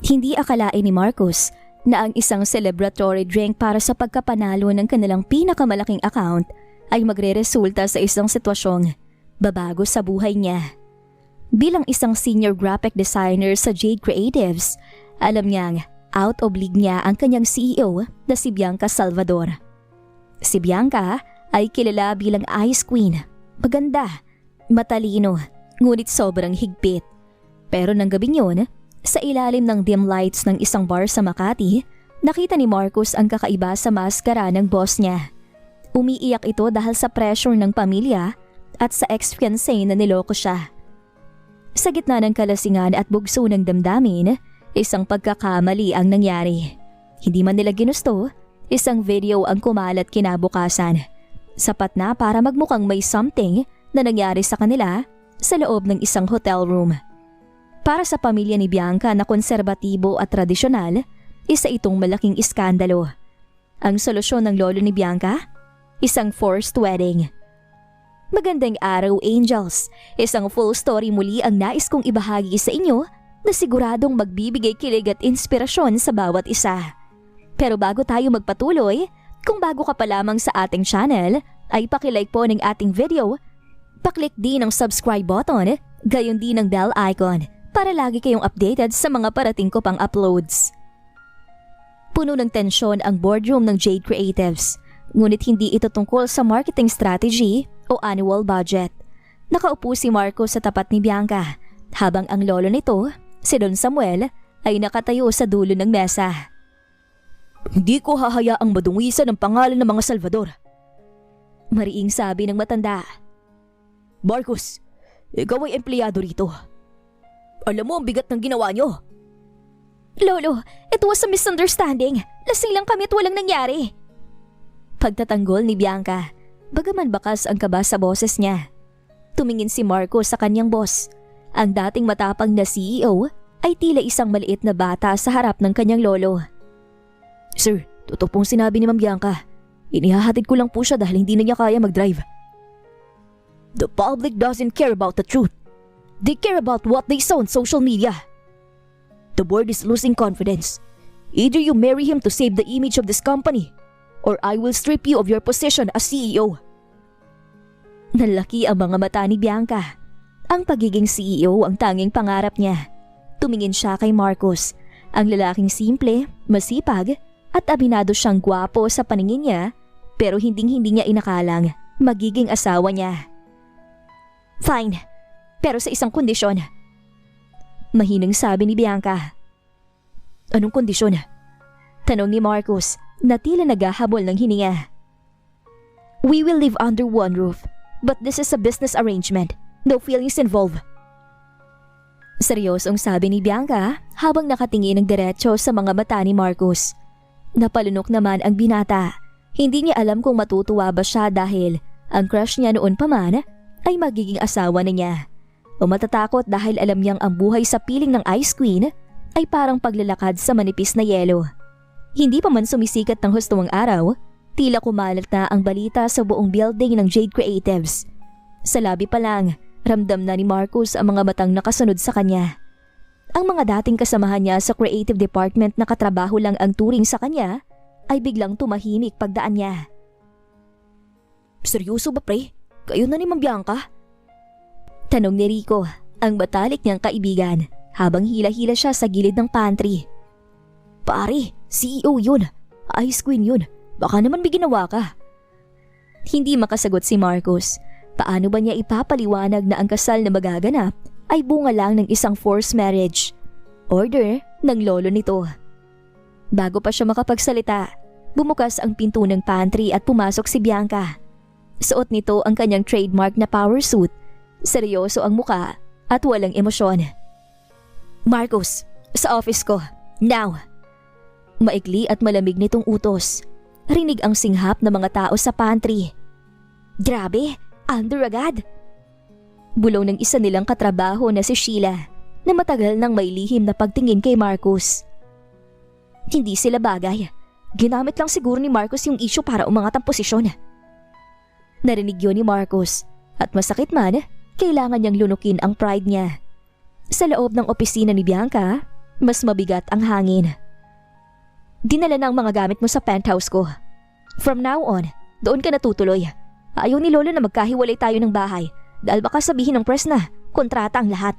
Hindi akalain ni Marcos na ang isang celebratory drink para sa pagkapanalo ng kanilang pinakamalaking account ay magre-resulta sa isang sitwasyong babago sa buhay niya. Bilang isang senior graphic designer sa Jade Creatives, alam niyang out of league niya ang kanyang CEO na si Bianca Salvador. Si Bianca ay kilala bilang Ice Queen. Maganda, matalino, ngunit sobrang higpit. Pero nang gabing yun, sa ilalim ng dim lights ng isang bar sa Makati, nakita ni Marcos ang kakaiba sa maskara ng boss niya. Umiiyak ito dahil sa pressure ng pamilya at sa ex-fiancé na niloko siya. Sa gitna ng kalasingan at bugso ng damdamin, isang pagkakamali ang nangyari. Hindi man nila ginusto, isang video ang kumalat kinabukasan. Sapat na para magmukhang may something na nangyari sa kanila sa loob ng isang hotel room. Para sa pamilya ni Bianca na konserbatibo at tradisyonal, isa itong malaking iskandalo. Ang solusyon ng lolo ni Bianca? Isang forced wedding. Magandang araw, Angels. Isang full story muli ang nais kong ibahagi sa inyo na siguradong magbibigay kilig at inspirasyon sa bawat isa. Pero bago tayo magpatuloy, kung bago ka pa lamang sa ating channel, ay pakilike po ng ating video, paklik din ang subscribe button, gayon din ang bell icon para lagi kayong updated sa mga parating ko pang uploads. Puno ng tensyon ang boardroom ng Jade Creatives, ngunit hindi ito tungkol sa marketing strategy o annual budget. Nakaupo si Marco sa tapat ni Bianca, habang ang lolo nito, si Don Samuel, ay nakatayo sa dulo ng mesa. Hindi ko hahayaang madungisan ang pangalan ng mga Salvador. Mariing sabi ng matanda. Marcos, ikaw ay empleyado rito. Alam mo ang bigat ng ginawa nyo. Lolo, it was a misunderstanding. Lasing lang kami at walang nangyari. Pagtatanggol ni Bianca, bagaman bakas ang kaba sa boses niya. Tumingin si Marco sa kanyang boss. Ang dating matapang na CEO ay tila isang maliit na bata sa harap ng kanyang lolo. Sir, totoo pong sinabi ni Ma'am Bianca. Inihahatid ko lang po siya dahil hindi na niya kaya mag-drive. The public doesn't care about the truth. They care about what they saw on social media. The board is losing confidence. Either you marry him to save the image of this company, or I will strip you of your position as CEO. Nalaki ang mga mata ni Bianca. Ang pagiging CEO ang tanging pangarap niya. Tumingin siya kay Marcos, ang lalaking simple, masipag, at aminado siyang gwapo sa paningin niya, pero hindi niya inakalang magiging asawa niya. Fine, pero sa isang kondisyon. Mahinang sabi ni Bianca. Anong kondisyon? Tanong ni Marcos na tila naghahabol ng hininga. We will live under one roof, but this is a business arrangement. No feelings involved. Seryosong sabi ni Bianca habang nakatingin ng diretso sa mga mata ni Marcos. Napalunok naman ang binata. Hindi niya alam kung matutuwa ba siya dahil ang crush niya noon pa man ay magiging asawa na niya. O matatakot dahil alam niyang ang buhay sa piling ng Ice Queen ay parang paglalakad sa manipis na yelo. Hindi pa man sumisikat ng hustong araw, tila kumalat na ang balita sa buong building ng Jade Creatives. Sa labi pa lang, ramdam na ni Marcos ang mga matang nakasunod sa kanya. Ang mga dating kasamahan niya sa creative department na katrabaho lang ang turing sa kanya ay biglang tumahimik pagdaan niya. Seryoso ba pre? Kayo na ni Ma'am Bianca? Tanong ni Rico, ang batalik niyang kaibigan, habang hila-hila siya sa gilid ng pantry. Pare, CEO yun. Ice Queen yun. Baka naman may ginawa ka. Hindi makasagot si Marcos. Paano ba niya ipapaliwanag na ang kasal na magaganap ay bunga lang ng isang forced marriage? Order ng lolo nito. Bago pa siya makapagsalita, bumukas ang pinto ng pantry at pumasok si Bianca. Suot nito ang kanyang trademark na power suit. Seryoso ang muka at walang emosyon. Marcos, sa office ko. Now! Maikli at malamig nitong utos. Rinig ang singhap ng mga tao sa pantry. Grabe! Under agad! Bulong ng isa nilang katrabaho na si Sheila na matagal nang may lihim na pagtingin kay Marcos. Hindi sila bagay. Ginamit lang siguro ni Marcos yung issue para umangat ang posisyon. Narinig yun ni Marcos at masakit man, kailangan niyang lunukin ang pride niya. Sa loob ng opisina ni Bianca, Mas mabigat ang hangin. Dinala na ang mga gamit mo sa penthouse ko. From now on, doon ka natutuloy. Ayaw ni Lolo na magkahiwalay tayo ng bahay dahil baka sabihin ng press na kontrata ang lahat.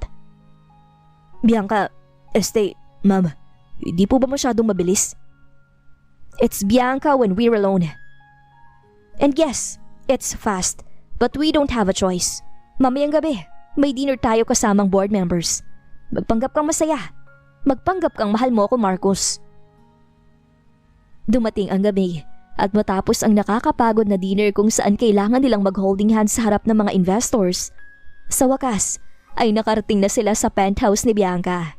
Bianca, ma'am, hindi po ba masyadong mabilis? It's Bianca when we're alone. And yes, it's fast, but we don't have a choice. Mamayang gabi, may dinner tayo kasamang board members. Magpanggap kang masaya. Magpanggap kang mahal mo ako, Marcos. Dumating ang gabi at matapos ang nakakapagod na dinner kung saan kailangan nilang mag-holding hands sa harap ng mga investors, sa wakas ay nakarating na sila sa penthouse ni Bianca.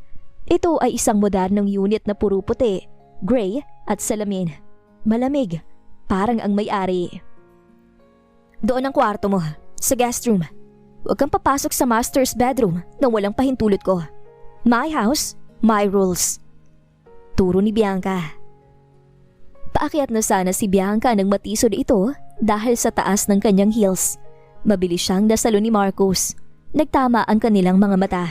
Ito ay isang modernong unit na puro puti, gray at salamin. Malamig, parang ang may-ari. Doon ang kwarto mo, sa guest room. Huwag kang papasok sa master's bedroom nang walang pahintulot ko. My house, my rules. Turo ni Bianca. Paakyat na sana si Bianca nang matisod ito dahil sa taas ng kanyang heels. Mabilis siyang nasalo ni Marcos. Nagtama ang kanilang mga mata.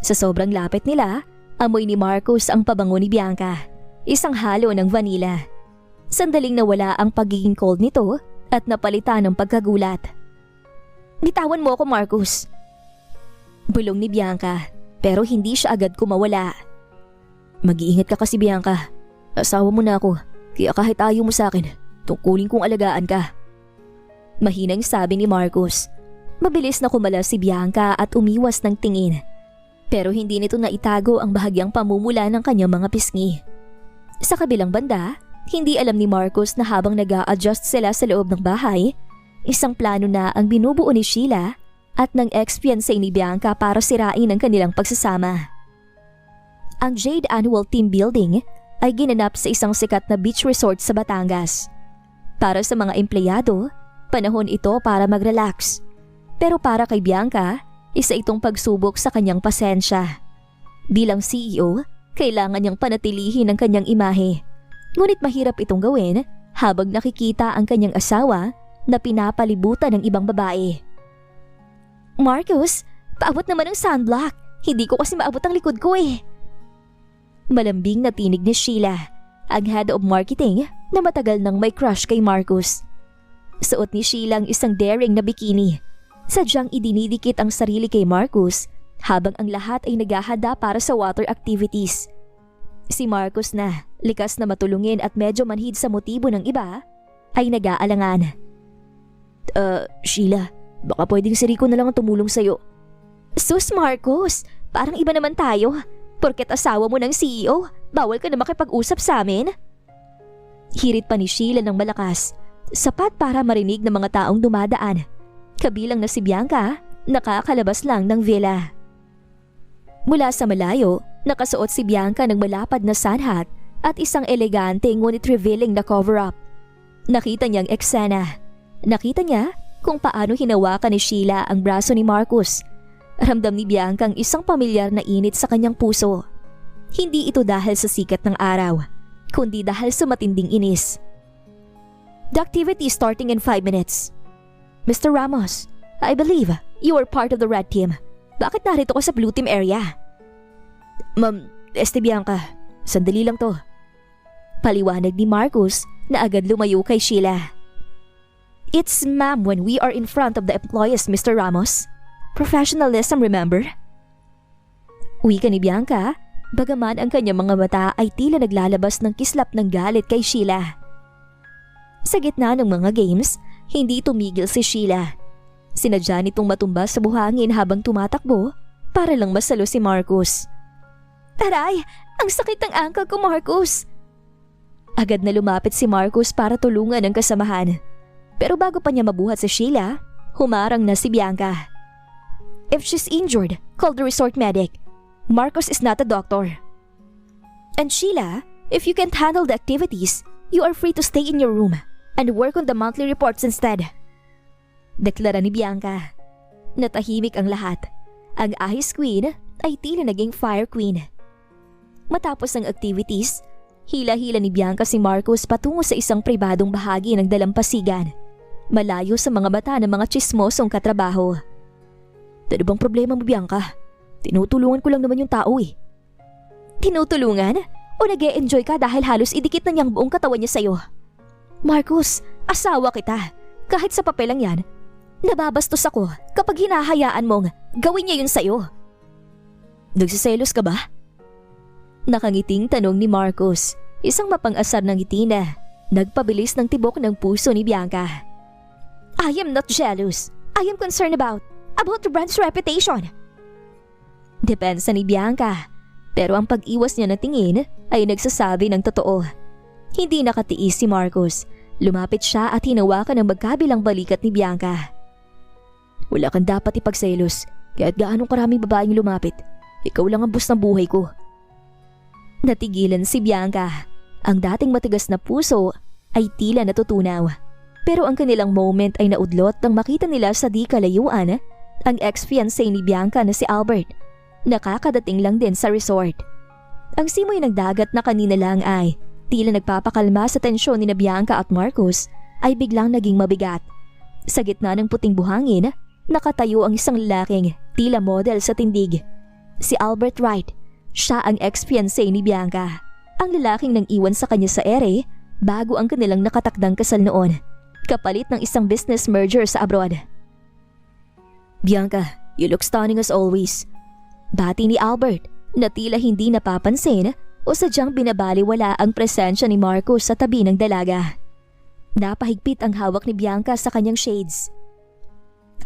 Sa sobrang lapit nila, amoy ni Marcos ang pabango ni Bianca. Isang halo ng vanilla. Sandaling nawala ang pagiging cold nito at napalitan ng pagkagulat. Bitawan mo ako, Marcos. Bulong ni Bianca pero hindi siya agad kumawala. Mag-iingat ka kasi, Bianca. Asawa mo na ako. Kaya kahit ayaw mo sa akin, tungkulin kong alagaan ka. Mahinang sabi ni Marcos. Mabilis na kumala si Bianca at umiwas ng tingin. Pero hindi nito naitago ang bahagyang pamumula ng kanyang mga pisngi. Sa kabilang banda, hindi alam ni Marcos na habang nag-a-adjust sila sa loob ng bahay, isang plano na ang binubuo ni Sheila at ng ex-fiancé ni Bianca para sirain ang kanilang pagsasama. Ang Jade Annual Team Building ay ginanap sa isang sikat na beach resort sa Batangas. Para sa mga empleyado, panahon ito para mag-relax. Pero para kay Bianca, isa itong pagsubok sa kanyang pasensya. Bilang CEO, kailangan niyang panatilihin ang kanyang imahe. Ngunit mahirap itong gawin habang nakikita ang kanyang asawa na pinapalibutan ng ibang babae. Marcos, paabot naman ang sunblock. Hindi ko kasi maabot ang likod ko eh. Malambing na tinig ni Sheila, ang head of marketing na matagal nang may crush kay Marcos. Suot ni Sheila ang isang daring na bikini. Sadyang idinidikit ang sarili kay Marcos habang ang lahat ay naghahanda para sa water activities. Si Marcos na, likas na matulungin at medyo manhid sa motibo ng iba, ay nag-aalangan. Sheila, baka pwedeng si Rico na lang ang tumulong sa'yo. Sus Marcos, parang iba naman tayo. Porket asawa mo ng CEO, bawal ka na makipag-usap sa amin? Hirit pa ni Sheila ng malakas, sapat para marinig ng mga taong dumadaan. Kabilang na si Bianca, nakakalabas lang ng villa. Mula sa malayo, nakasuot si Bianca ng malapad na sunhat at isang elegante ngunit revealing na cover-up. Nakita niyang eksena. Nakita niya kung paano hinawakan ni Sheila ang braso ni Marcos. Ramdam ni Bianca ang isang pamilyar na init sa kanyang puso. Hindi ito dahil sa sikat ng araw, kundi dahil sa matinding inis. The activity is starting in 5 minutes. Mr. Ramos, I believe you are part of the red team. Bakit narito ka sa blue team area? Ma'am, Bianca, sandali lang to. Paliwanag ni Marcos na agad lumayo kay Sheila. It's ma'am when we are in front of the employees, Mr. Ramos. Professionalism, remember? Wika ni Bianca, bagaman ang kanyang mga mata ay tila naglalabas ng kislap ng galit kay Sheila. Sa gitna ng mga games, hindi tumigil si Sheila. Sinadya nitong matumba sa buhangin habang tumatakbo para lang masalo si Marcos. Taray! Ang sakit ng ankle ko, Marcos! Agad na lumapit si Marcos para tulungan ang kasamahan. Pero bago pa niya mabuhat si Sheila, humarang na si Bianca. If she's injured, call the resort medic. Marcos is not a doctor. And Sheila, if you can't handle the activities, you are free to stay in your room and work on the monthly reports instead. Deklara ni Bianca. Natahimik ang lahat. Ang Ice Queen ay tila naging Fire Queen. Matapos ang activities, hila-hila ni Bianca si Marcos patungo sa isang pribadong bahagi ng dalampasigan. Malayo sa mga mata ng mga tsismosong katrabaho. Ano bang problema mo, Bianca? Tinutulungan ko lang naman yung tao eh. Tinutulungan? O nag-e-enjoy ka dahil halos idikit na niyang buong katawan niya sa'yo? Marcus, asawa kita. Kahit sa papel lang yan, nababastos ako kapag hinahayaan mong gawin niya yun sa'yo. Nagsiselos ka ba? Nakangiting tanong ni Marcus, isang mapang-asar ng ngiti na nagpabilis ng tibok ng puso ni Bianca. I am not jealous. I am concerned about the brand's reputation. Depensa ni Bianca, pero ang pag-iwas niya na tingin ay nagsasabi ng totoo. Hindi nakatiis si Marcus. Lumapit siya at hinawakan ang magkabilang balikat ni Bianca. Wala kang dapat ipagselos, kahit gaanong karaming babaeng lumapit. Ikaw lang ang bus ng buhay ko. Natigilan si Bianca. Ang dating matigas na puso ay tila natutunaw. Pero ang kanilang moment ay naudlot nang makita nila sa di kalayuan ang ex-fiancé ni Bianca na si Albert. Nakakadating lang din sa resort. Ang simoy ng dagat na kanina lang ay tila nagpapakalma sa tensyon ni Bianca at Marcus ay biglang naging mabigat. Sa gitna ng puting buhangin, nakatayo ang isang lalaking tila model sa tindig. Si Albert Wright. Siya ang ex-fiancé ni Bianca. Ang lalaking nang iwan sa kanya sa ere bago ang kanilang nakatakdang kasal noon, kapalit ng isang business merger sa abroad. Bianca, you look stunning as always. Bati ni Albert na tila hindi napapansin o sadyang binabaliwala ang presensya ni Marcus sa tabi ng dalaga. Napahigpit ang hawak ni Bianca sa kanyang shades.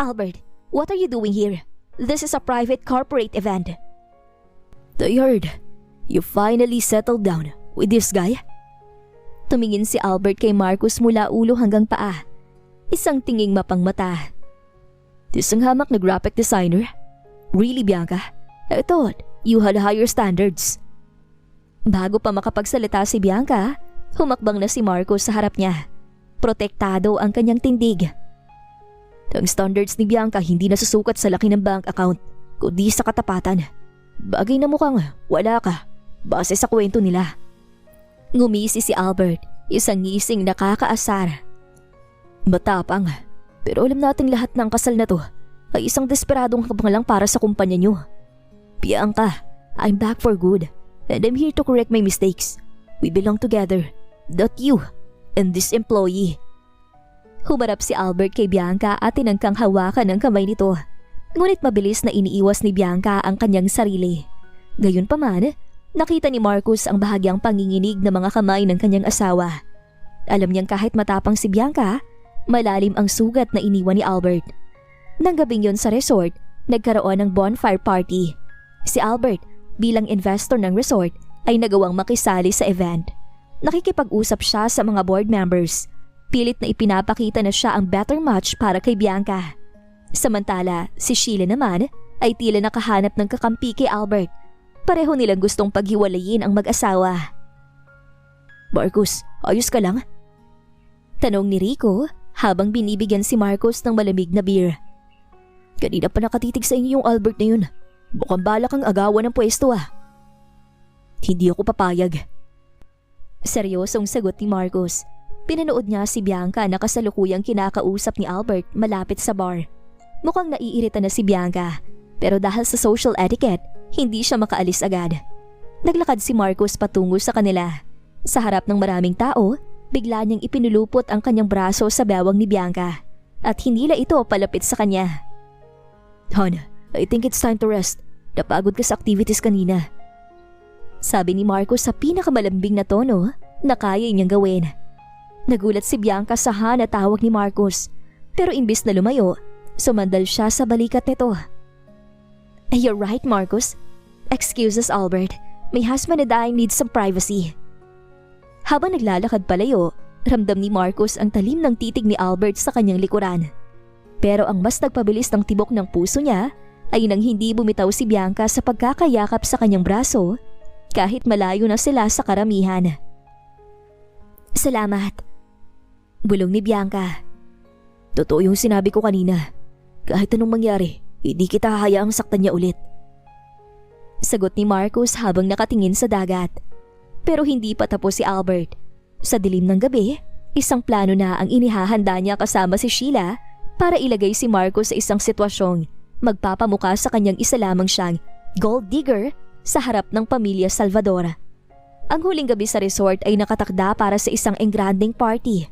Albert, what are you doing here? This is a private corporate event. Tired. You finally settled down with this guy? Tumingin si Albert kay Marcus mula ulo hanggang paa. Isang tinging mapangmata. Isang hamak na graphic designer? Really, Bianca? I thought you had higher standards. Bago pa makapagsalita si Bianca, humakbang na si Marcus sa harap niya. Protektado ang kanyang tindig. Ang standards ni Bianca hindi nasusukat sa laki ng bank account, kundi sa katapatan. Bagay na mukhang wala ka, base sa kwento nila. Ngumisi si Albert, isang ngising nakakaasar. Matapang, pero alam nating lahat ng kasal na to ay isang desperadong habang lang para sa kumpanya niyo. Bianca, I'm back for good and I'm here to correct my mistakes. We belong together, not you and this employee. Humarap si Albert kay Bianca at tinangkang hawakan ang kamay nito. Ngunit mabilis na iniiwas ni Bianca ang kanyang sarili. Gayunpaman, nakita ni Marcus ang bahagyang panginginig ng mga kamay ng kanyang asawa. Alam niyang kahit matapang si Bianca, malalim ang sugat na iniwan ni Albert. Nang gabing yon sa resort, nagkaroon ng bonfire party. Si Albert, bilang investor ng resort, ay nagawang makisali sa event. Nakikipag-usap siya sa mga board members. Pilit na ipinapakita na siya ang better match para kay Bianca. Samantala, si Sheila naman ay tila nakahanap ng kakampi kay Albert. Pareho nilang gustong paghiwalayin ang mag-asawa. Marcus, ayos ka lang? Tanong ni Rico habang binibigyan si Marcus ng malamig na beer. Kanina pa nakatitig sa inyo yung Albert na yun. Mukhang balak ang agawan ng pwesto ah. Hindi ako papayag. Seryosong sagot ni Marcus. Pinanood niya si Bianca na kasalukuyang kinakausap ni Albert malapit sa bar. Mukhang naiirita na si Bianca, pero dahil sa social etiquette, hindi siya makaalis agad. Naglakad si Marcus patungo sa kanila. Sa harap ng maraming tao, bigla niyang ipinulupot ang kanyang braso sa bewang ni Bianca at hinila ito palapit sa kanya. Hon, I think it's time to rest. Napagod ka sa activities kanina. Sabi ni Marcus sa pinakamalambing na tono na kaya niyang gawin. Nagulat si Bianca sa na tawag ni Marcus, pero imbis na lumayo, sumandal siya sa balikat nito. You're right, Marcus. Excuses, Albert. My husband and I need some privacy. Habang naglalakad palayo, ramdam ni Marcus ang talim ng titig ni Albert sa kanyang likuran. Pero ang mas nagpabilis ng tibok ng puso niya ay nang hindi bumitaw si Bianca sa pagkakayakap sa kanyang braso kahit malayo na sila sa karamihan. Salamat. Bulong ni Bianca. Totoo yung sinabi ko kanina. Kahit anong mangyari, hindi kita hahayaang saktan niya ulit. Sagot ni Marcus habang nakatingin sa dagat. Pero hindi pa tapos si Albert. Sa dilim ng gabi, isang plano na ang inihahanda niya kasama si Sheila para ilagay si Marcus sa isang sitwasyong magpapamukha sa kanyang isa lamang siyang gold digger sa harap ng pamilya Salvador. Ang huling gabi sa resort ay nakatakda para sa isang engranding party.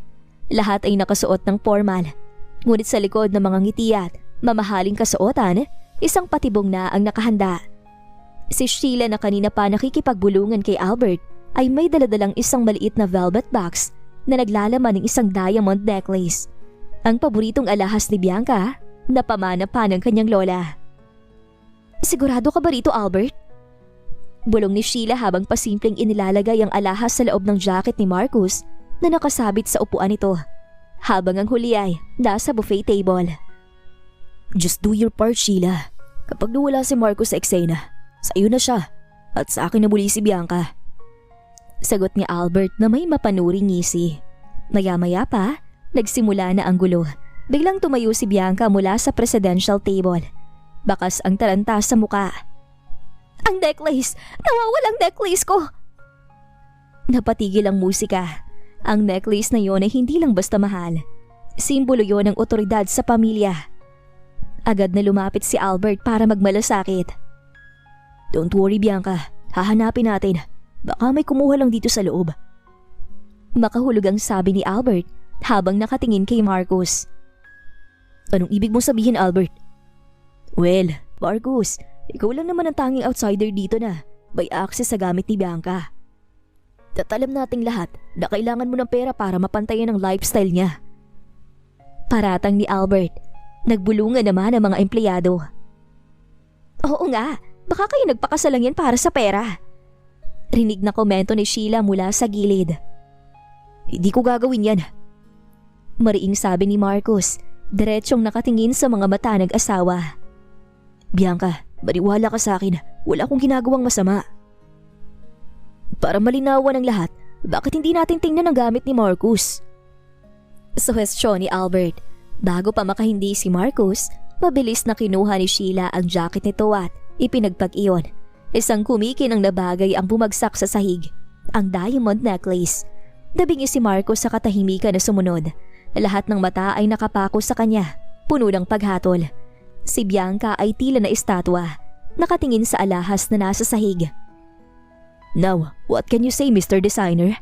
Lahat ay nakasuot ng formal. Ngunit sa likod ng mga ngiti at mamahaling kasuotan, isang patibong na ang nakahanda. Si Sheila na kanina pa nakikipagbulungan kay Albert ay may daladalang isang maliit na velvet box na naglalaman ng isang diamond necklace. Ang paboritong alahas ni Bianca na pamana pa ng kanyang lola. Sigurado ka ba rito, Albert? Bulong ni Sheila habang pasimpleng inilalagay ang alahas sa loob ng jacket ni Marcus na nakasabit sa upuan nito, habang ang huli ay nasa buffet table. Just do your part, Sheila. Kapag nawala si Marcus sa eksena, sa iyo na siya at sa akin na muli si Bianca. Sagot ni Albert na may mapanuring ngisi. Maya-maya pa, nagsimula na ang gulo. Biglang tumayo si Bianca mula sa presidential table. Bakas ang taranta sa muka. Ang necklace! Nawawalang necklace ko! Napatigil ang musika. Ang necklace na yon ay hindi lang basta mahal. Simbolo yon ng otoridad sa pamilya. Agad na lumapit si Albert para magmalasakit. Don't worry, Bianca. Hahanapin natin. Baka may kumuha lang dito sa loob. Makahulog ang sabi ni Albert habang nakatingin kay Marcus. Anong ibig mong sabihin, Albert? Well, Marcus, ikaw lang naman ang tanging outsider dito na may access sa gamit ni Bianca. Tatalam nating lahat na kailangan mo ng pera para mapantayan ang lifestyle niya. Paratang ni Albert. Nagbulungan naman ang mga empleyado. Oo nga, baka kayo nagpakasalang yan para sa pera. Rinig na komento ni Sheila mula sa gilid. Hindi ko gagawin yan. Mariing sabi ni Marcus, diretsyong nakatingin sa mga mata ng asawa. Bianca, maniwala ka sa akin. Wala akong ginagawang masama. Para malinawan ang lahat, bakit hindi natin tingnan ang gamit ni Marcus? Suhestyon ni Albert. Bago pa makahindi si Marcus, mabilis na kinuha ni Sheila ang jacket nito at ipinagpag-iyon. Isang kumikinang na bagay ang bumagsak sa sahig, ang diamond necklace. Dabingi si Marcus sa katahimikan na sumunod. Lahat ng mata ay nakapako sa kanya, puno ng paghatol. Si Bianca ay tila na estatwa, nakatingin sa alahas na nasa sahig. Now, what can you say, Mr. Designer?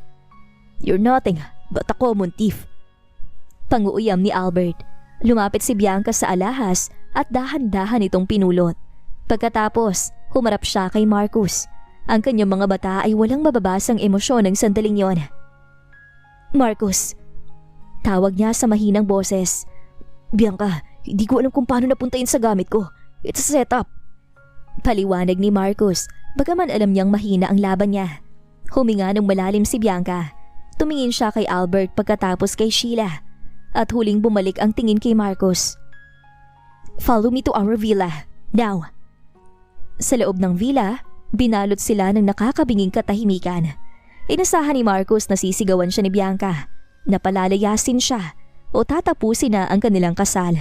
You're nothing but a common thief. Panguuyam ni Albert. Lumapit si Bianca sa alahas at dahan-dahan itong pinulot. Pagkatapos, humarap siya kay Marcus. Ang kanyang mga mata ay walang mababasang emosyon ng sandaling yon. Marcus, tawag niya sa mahinang boses. Bianca, hindi ko alam kung paano napunta yun sa gamit ko. It's a setup. Paliwanag ni Marcus, bagaman alam niyang mahina ang laban niya. Huminga ng malalim si Bianca. Tumingin siya kay Albert pagkatapos kay Sheila. At huling bumalik ang tingin kay Marcus. Follow me to our villa, now. Sa loob ng villa, binalot sila ng nakakabinging katahimikan. Inasahan ni Marcus na sisigawan siya ni Bianca, na palalayasin siya o tatapusin na ang kanilang kasal.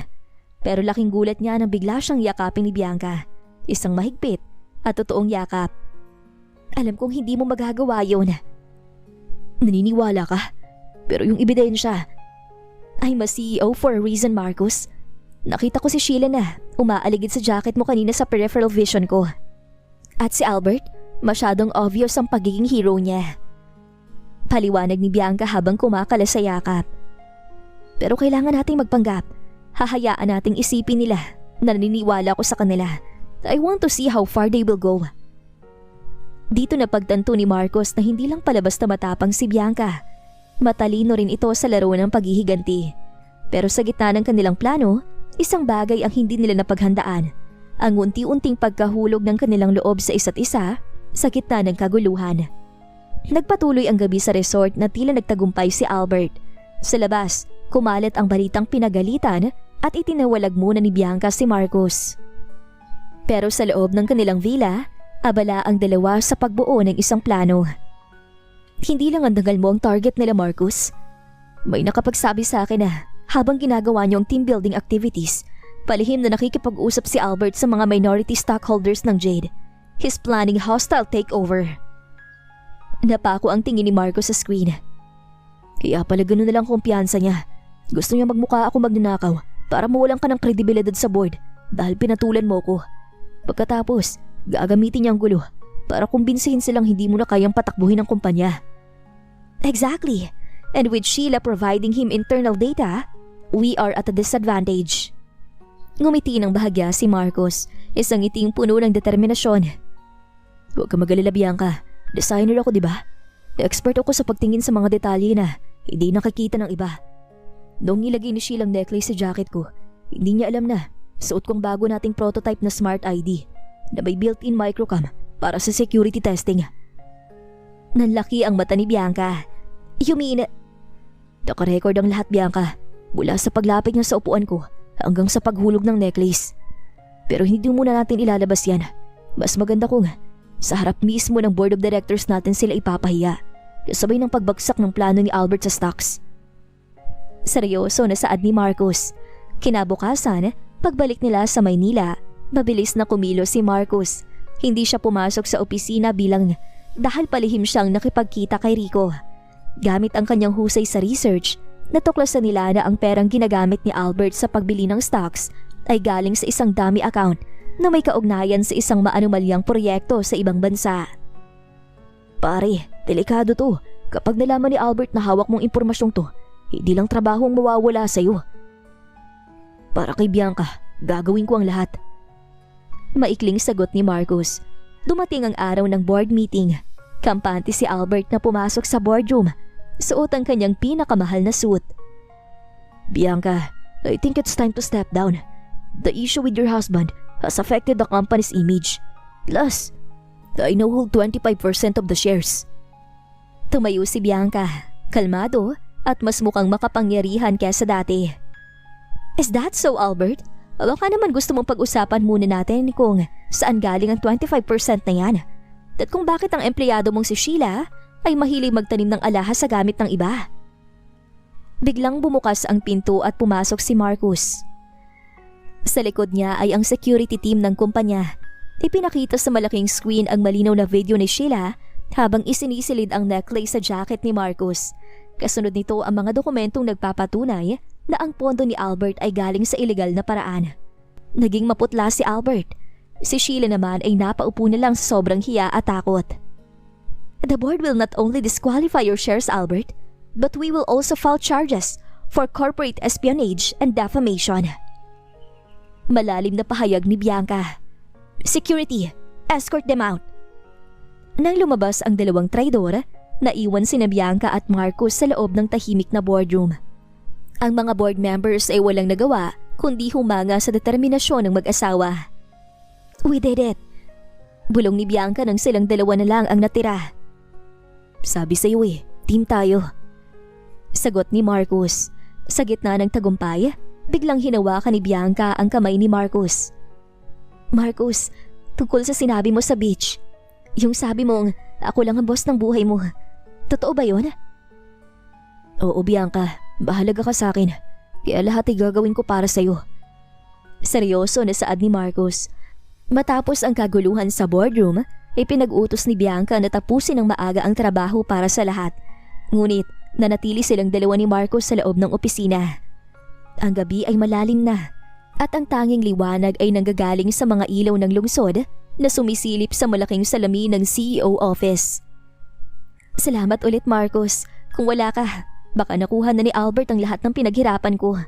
Pero laking gulat niya nang bigla siyang yakapin ni Bianca, isang mahigpit at totoong yakap. Alam kong hindi mo magagawa yun. Naniniwala ka? Pero yung ebidensya... I'm a CEO for a reason, Marcus. Nakita ko si Sheila na umaaligid sa jacket mo kanina sa peripheral vision ko. At si Albert, masyadong obvious ang pagiging hero niya. Paliwanag ni Bianca habang kumakala sa yakap. Pero kailangan nating magpanggap. Hahayaan nating isipin nila na naniniwala ko sa kanila. I want to see how far they will go. Dito na pagtanto ni Marcus na hindi lang palabas na matapang si Bianca. Matalino rin ito sa laro ng paghihiganti. Pero sa gitna ng kanilang plano, isang bagay ang hindi nila napaghandaan. Ang unti-unting pagkahulog ng kanilang loob sa isa't isa sa gitna ng kaguluhan. Nagpatuloy ang gabi sa resort na tila nagtagumpay si Albert. Sa labas, kumalat ang balitang pinagalitan at itinawalag muna ni Bianca si Marcus. Pero sa loob ng kanilang villa, abala ang dalawa sa pagbuo ng isang plano. Hindi lang ang dangal mo ang target nila, Marcus. May nakapagsabi sa akin na habang ginagawa niyo ang team building activities, palihim na nakikipag-usap si Albert sa mga minority stockholders ng Jade. He's planning hostile takeover. Napako ang tingin ni Marcus sa screen. Kaya pala ganoon na lang kumpiyansa niya. Gusto niya magmukha ako magnanakaw para mawalan ka ng kredibilidad sa board dahil pinatulan mo ko. Pagkatapos, gagamitin niya ang gulo para kumbinsihin silang hindi mo na kayang patakbuhin ang kumpanya. Exactly. And with Sheila providing him internal data, we are at a disadvantage. Ngumiti ng bahagya si Marcos, isang ngiting puno ng determinasyon. Huwag ka mag-alala, Bianca. Designer ako, di ba? Expert ako sa pagtingin sa mga detalye na hindi nakikita ng iba. Noong ilagay ni Sheila ang necklace sa jacket ko, hindi niya alam na suot kong bago nating prototype na Smart ID na may built-in microcam para sa security testing. Nanlaki ang mata ni Bianca. You mean... Nakarecord ang lahat, Bianca, mula sa paglapit niya sa upuan ko hanggang sa paghulog ng necklace. Pero hindi muna natin ilalabas yan. Mas maganda kung sa harap mismo ng board of directors natin sila ipapahiya, kasabay ng pagbagsak ng plano ni Albert sa stocks. Seryoso na saad ni Marcos. Kinabukasan, pagbalik nila sa Maynila, mabilis na kumilos si Marcos. Hindi siya pumasok sa opisina bilang dahil palihim siyang nakipagkita kay Rico. Gamit ang kanyang husay sa research, natuklasan nila na ang perang ginagamit ni Albert sa pagbili ng stocks ay galing sa isang dummy account na may kaugnayan sa isang maanumalyang proyekto sa ibang bansa. Pare, delikado to. Kapag nalaman ni Albert na hawak mong impormasyong to, hindi lang trabaho ang mawawala sa'yo. Para kay Bianca, gagawin ko ang lahat. Maikling sagot ni Marcos. Dumating ang araw ng board meeting. Kampante si Albert na pumasok sa boardroom. Suot ang kanyang pinakamahal na suit. Bianca, I think it's time to step down. The issue with your husband has affected the company's image. Plus, I now hold 25% of the shares. Tumayo si Bianca, kalmado at mas mukhang makapangyarihan kesa dati. Is that so, Albert? Baka naman gusto mong pag-usapan muna natin kung saan galing ang 25% na yan. At kung bakit ang empleyado mong si Sheila ay mahilig magtanim ng alahas sa gamit ng iba. Biglang bumukas ang pinto at pumasok si Marcos. Sa likod niya ay ang security team ng kumpanya. Ipinakita sa malaking screen ang malinaw na video ni Sheila habang isinisilid ang necklace sa jacket ni Marcos. Kasunod nito ang mga dokumentong nagpapatunay na ang pondo ni Albert ay galing sa ilegal na paraan. Naging maputla si Albert. Si Sheila naman ay napaupo na lang sa sobrang hiya at takot. The board will not only disqualify your shares, Albert, but we will also file charges for corporate espionage and defamation. Malalim na pahayag ni Bianca. Security, escort them out. Nang lumabas ang dalawang traidor, naiwan sina Bianca at Marcos sa loob ng tahimik na boardroom. Ang mga board members ay walang nagawa kundi humanga sa determinasyon ng mag-asawa. We did it. Bulong ni Bianca nang silang dalawa na lang ang natira. Sabi sa'yo team tayo. Sagot ni Marcos. Sa gitna ng tagumpay, biglang hinawakan ni Bianca ang kamay ni Marcos. Marcos, tungkol sa sinabi mo sa beach. Yung sabi mong ako lang ang boss ng buhay mo. Totoo ba yun? Oo, Bianca. Bahalaga ka sa akin. Kaya lahat ay gagawin ko para sa'yo. Seryoso na saad ni Marcos. Matapos ang kaguluhan sa boardroom, ay pinag-utos ni Bianca na tapusin ng maaga ang trabaho para sa lahat. Ngunit nanatili silang dalawa ni Marcos sa loob ng opisina. Ang gabi ay malalim na at ang tanging liwanag ay nanggagaling sa mga ilaw ng lungsod na sumisilip sa malaking salamin ng CEO office. Salamat ulit, Marcos. Kung wala ka, baka nakuha na ni Albert ang lahat ng pinaghirapan ko.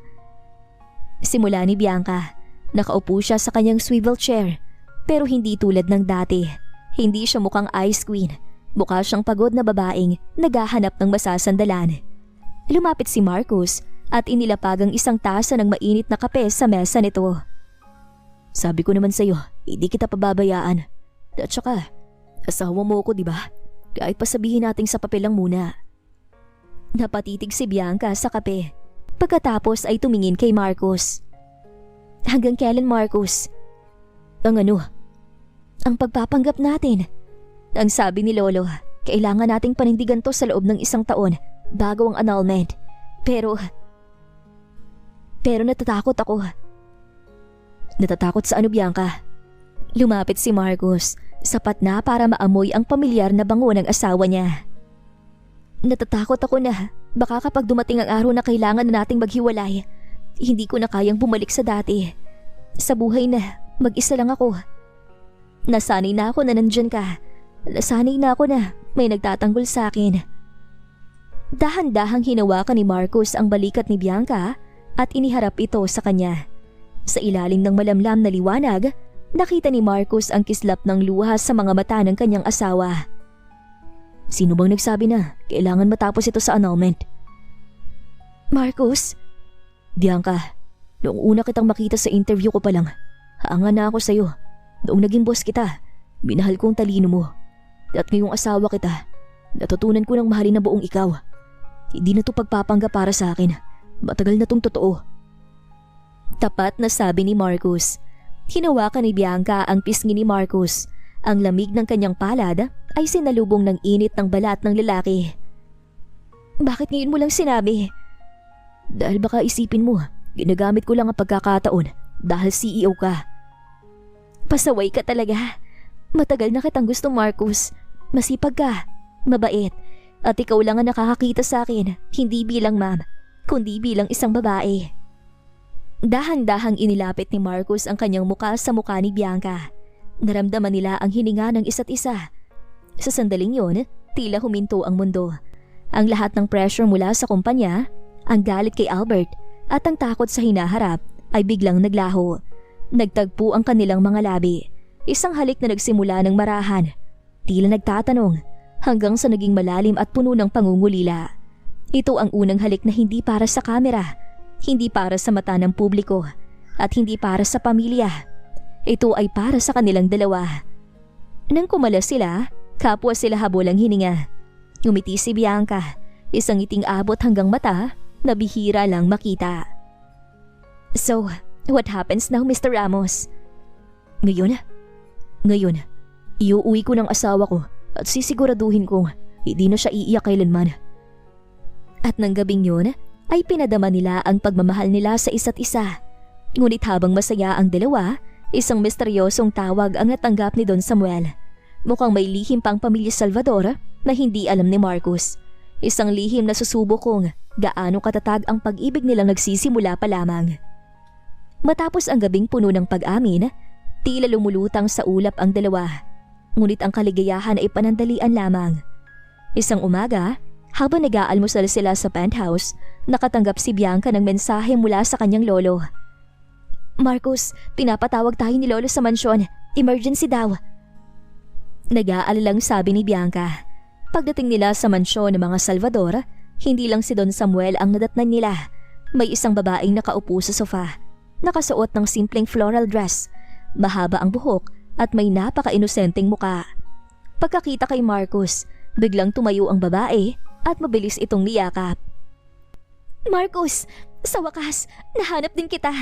Simula ni Bianca, nakaupo siya sa kanyang swivel chair pero hindi tulad ng dati. Hindi siya mukhang ice queen. Mukha siyang pagod na babaeng naghahanap ng masasandalan. Lumapit si Marcos at inilapag ang isang tasa ng mainit na kape sa mesa nito. Sabi ko naman sa'yo, hindi kita pababayaan. At saka, asawa mo ko, di ba? Kahit pa sabihin nating sa papel lang muna. Napatitig si Bianca sa kape. Pagkatapos ay tumingin kay Marcos. Hanggang kailan, Marcos? Ang ano? Ang pagpapanggap natin. Ang sabi ni Lolo, kailangan nating panindigan to sa loob ng 1 taon bago ang annulment. Pero natatakot ako. Natatakot sa ano, Bianca? Lumapit si Marcos, sapat na para maamoy ang pamilyar na bango ng asawa niya. Natatakot ako na baka kapag dumating ang araw na kailangan na nating maghiwalay, hindi ko na kayang bumalik sa dati. Sa buhay na mag-isa lang ako. Nasanay na ako na nandyan ka. Nasanay na ako na may nagtatanggol sa akin. Dahan-dahang hinawakan ni Marcos ang balikat ni Bianca at iniharap ito sa kanya. Sa ilalim ng malamlam na liwanag, nakita ni Marcos ang kislap ng luha sa mga mata ng kanyang asawa. Sino bang nagsabi na kailangan matapos ito sa annulment? Marcos? Bianca, noong una kitang makita sa interview ko pa lang, haanga na ako sa'yo. Noong naging boss kita, minahal ko ang talino mo. At ngayong asawa kita, natutunan ko ng mahalin na buong ikaw. Hindi na to pagpapangga para sa akin. Matagal na tong totoo. Tapat na sabi ni Marcos. Hinawakan ni Bianca ang pisngi ni Marcos. Ang lamig ng kanyang palad ay sinalubong ng init ng balat ng lalaki. Bakit ngayon mo lang sinabi? Dahil baka isipin mo, ginagamit ko lang ang pagkakataon dahil CEO ka. Pasaway ka talaga. Matagal na kitang gusto, Marcos. Masipag ka, mabait, at ikaw lang ang nakakakita sa akin, hindi bilang ma'am, kundi bilang isang babae. Dahan-dahang inilapit ni Marcos ang kanyang muka sa muka ni Bianca. Naramdaman nila ang hininga ng isa't isa. Sa sandaling yon, tila huminto ang mundo. Ang lahat ng pressure mula sa kumpanya, ang galit kay Albert, at ang takot sa hinaharap ay biglang naglaho. Nagtagpo ang kanilang mga labi. Isang halik na nagsimula ng marahan. Tila nagtatanong hanggang sa naging malalim at puno ng pangungulila. Ito ang unang halik na hindi para sa kamera, hindi para sa mata ng publiko, at hindi para sa pamilya. Ito ay para sa kanilang dalawa. Nang kumalas sila, kapwa sila habolang hininga. Ngumiti si Bianca, isang ngiting abot hanggang mata na bihira lang makita. So, what happens now, Mr. Ramos? Ngayon, iuuwi ko ng asawa ko at sisiguraduhin kong hindi na siya iiyak kailanman. At ng gabing yun ay pinadama nila ang pagmamahal nila sa isa't isa. Ngunit habang masaya ang dalawa, isang misteryosong tawag ang natanggap ni Don Samuel. Mukhang may lihim pang pamilya Salvador na hindi alam ni Marcos. Isang lihim na susubo kung gaano katatag ang pag-ibig nilang nagsisimula pa lamang. Matapos ang gabing puno ng pag-amin, tila lumulutang sa ulap ang dalawa. Ngunit ang kaligayahan ay panandalian lamang. Isang umaga, habang nag-aalmusal sila sa penthouse, nakatanggap si Bianca ng mensahe mula sa kanyang lolo. Marcos, pinapatawag tayo ni lolo sa mansyon. Emergency daw. Nag-aalalang sabi ni Bianca. Pagdating nila sa mansyon ng mga Salvador, hindi lang si Don Samuel ang nadatnan nila. May isang babaeng nakaupo sa sofa. Nakasuot ng simpleng floral dress. Mahaba ang buhok at may napaka-inosenteng muka. Pagkakita kay Marcos, biglang tumayo ang babae at mabilis itong niyakap. Marcos, sa wakas, nahanap din kita.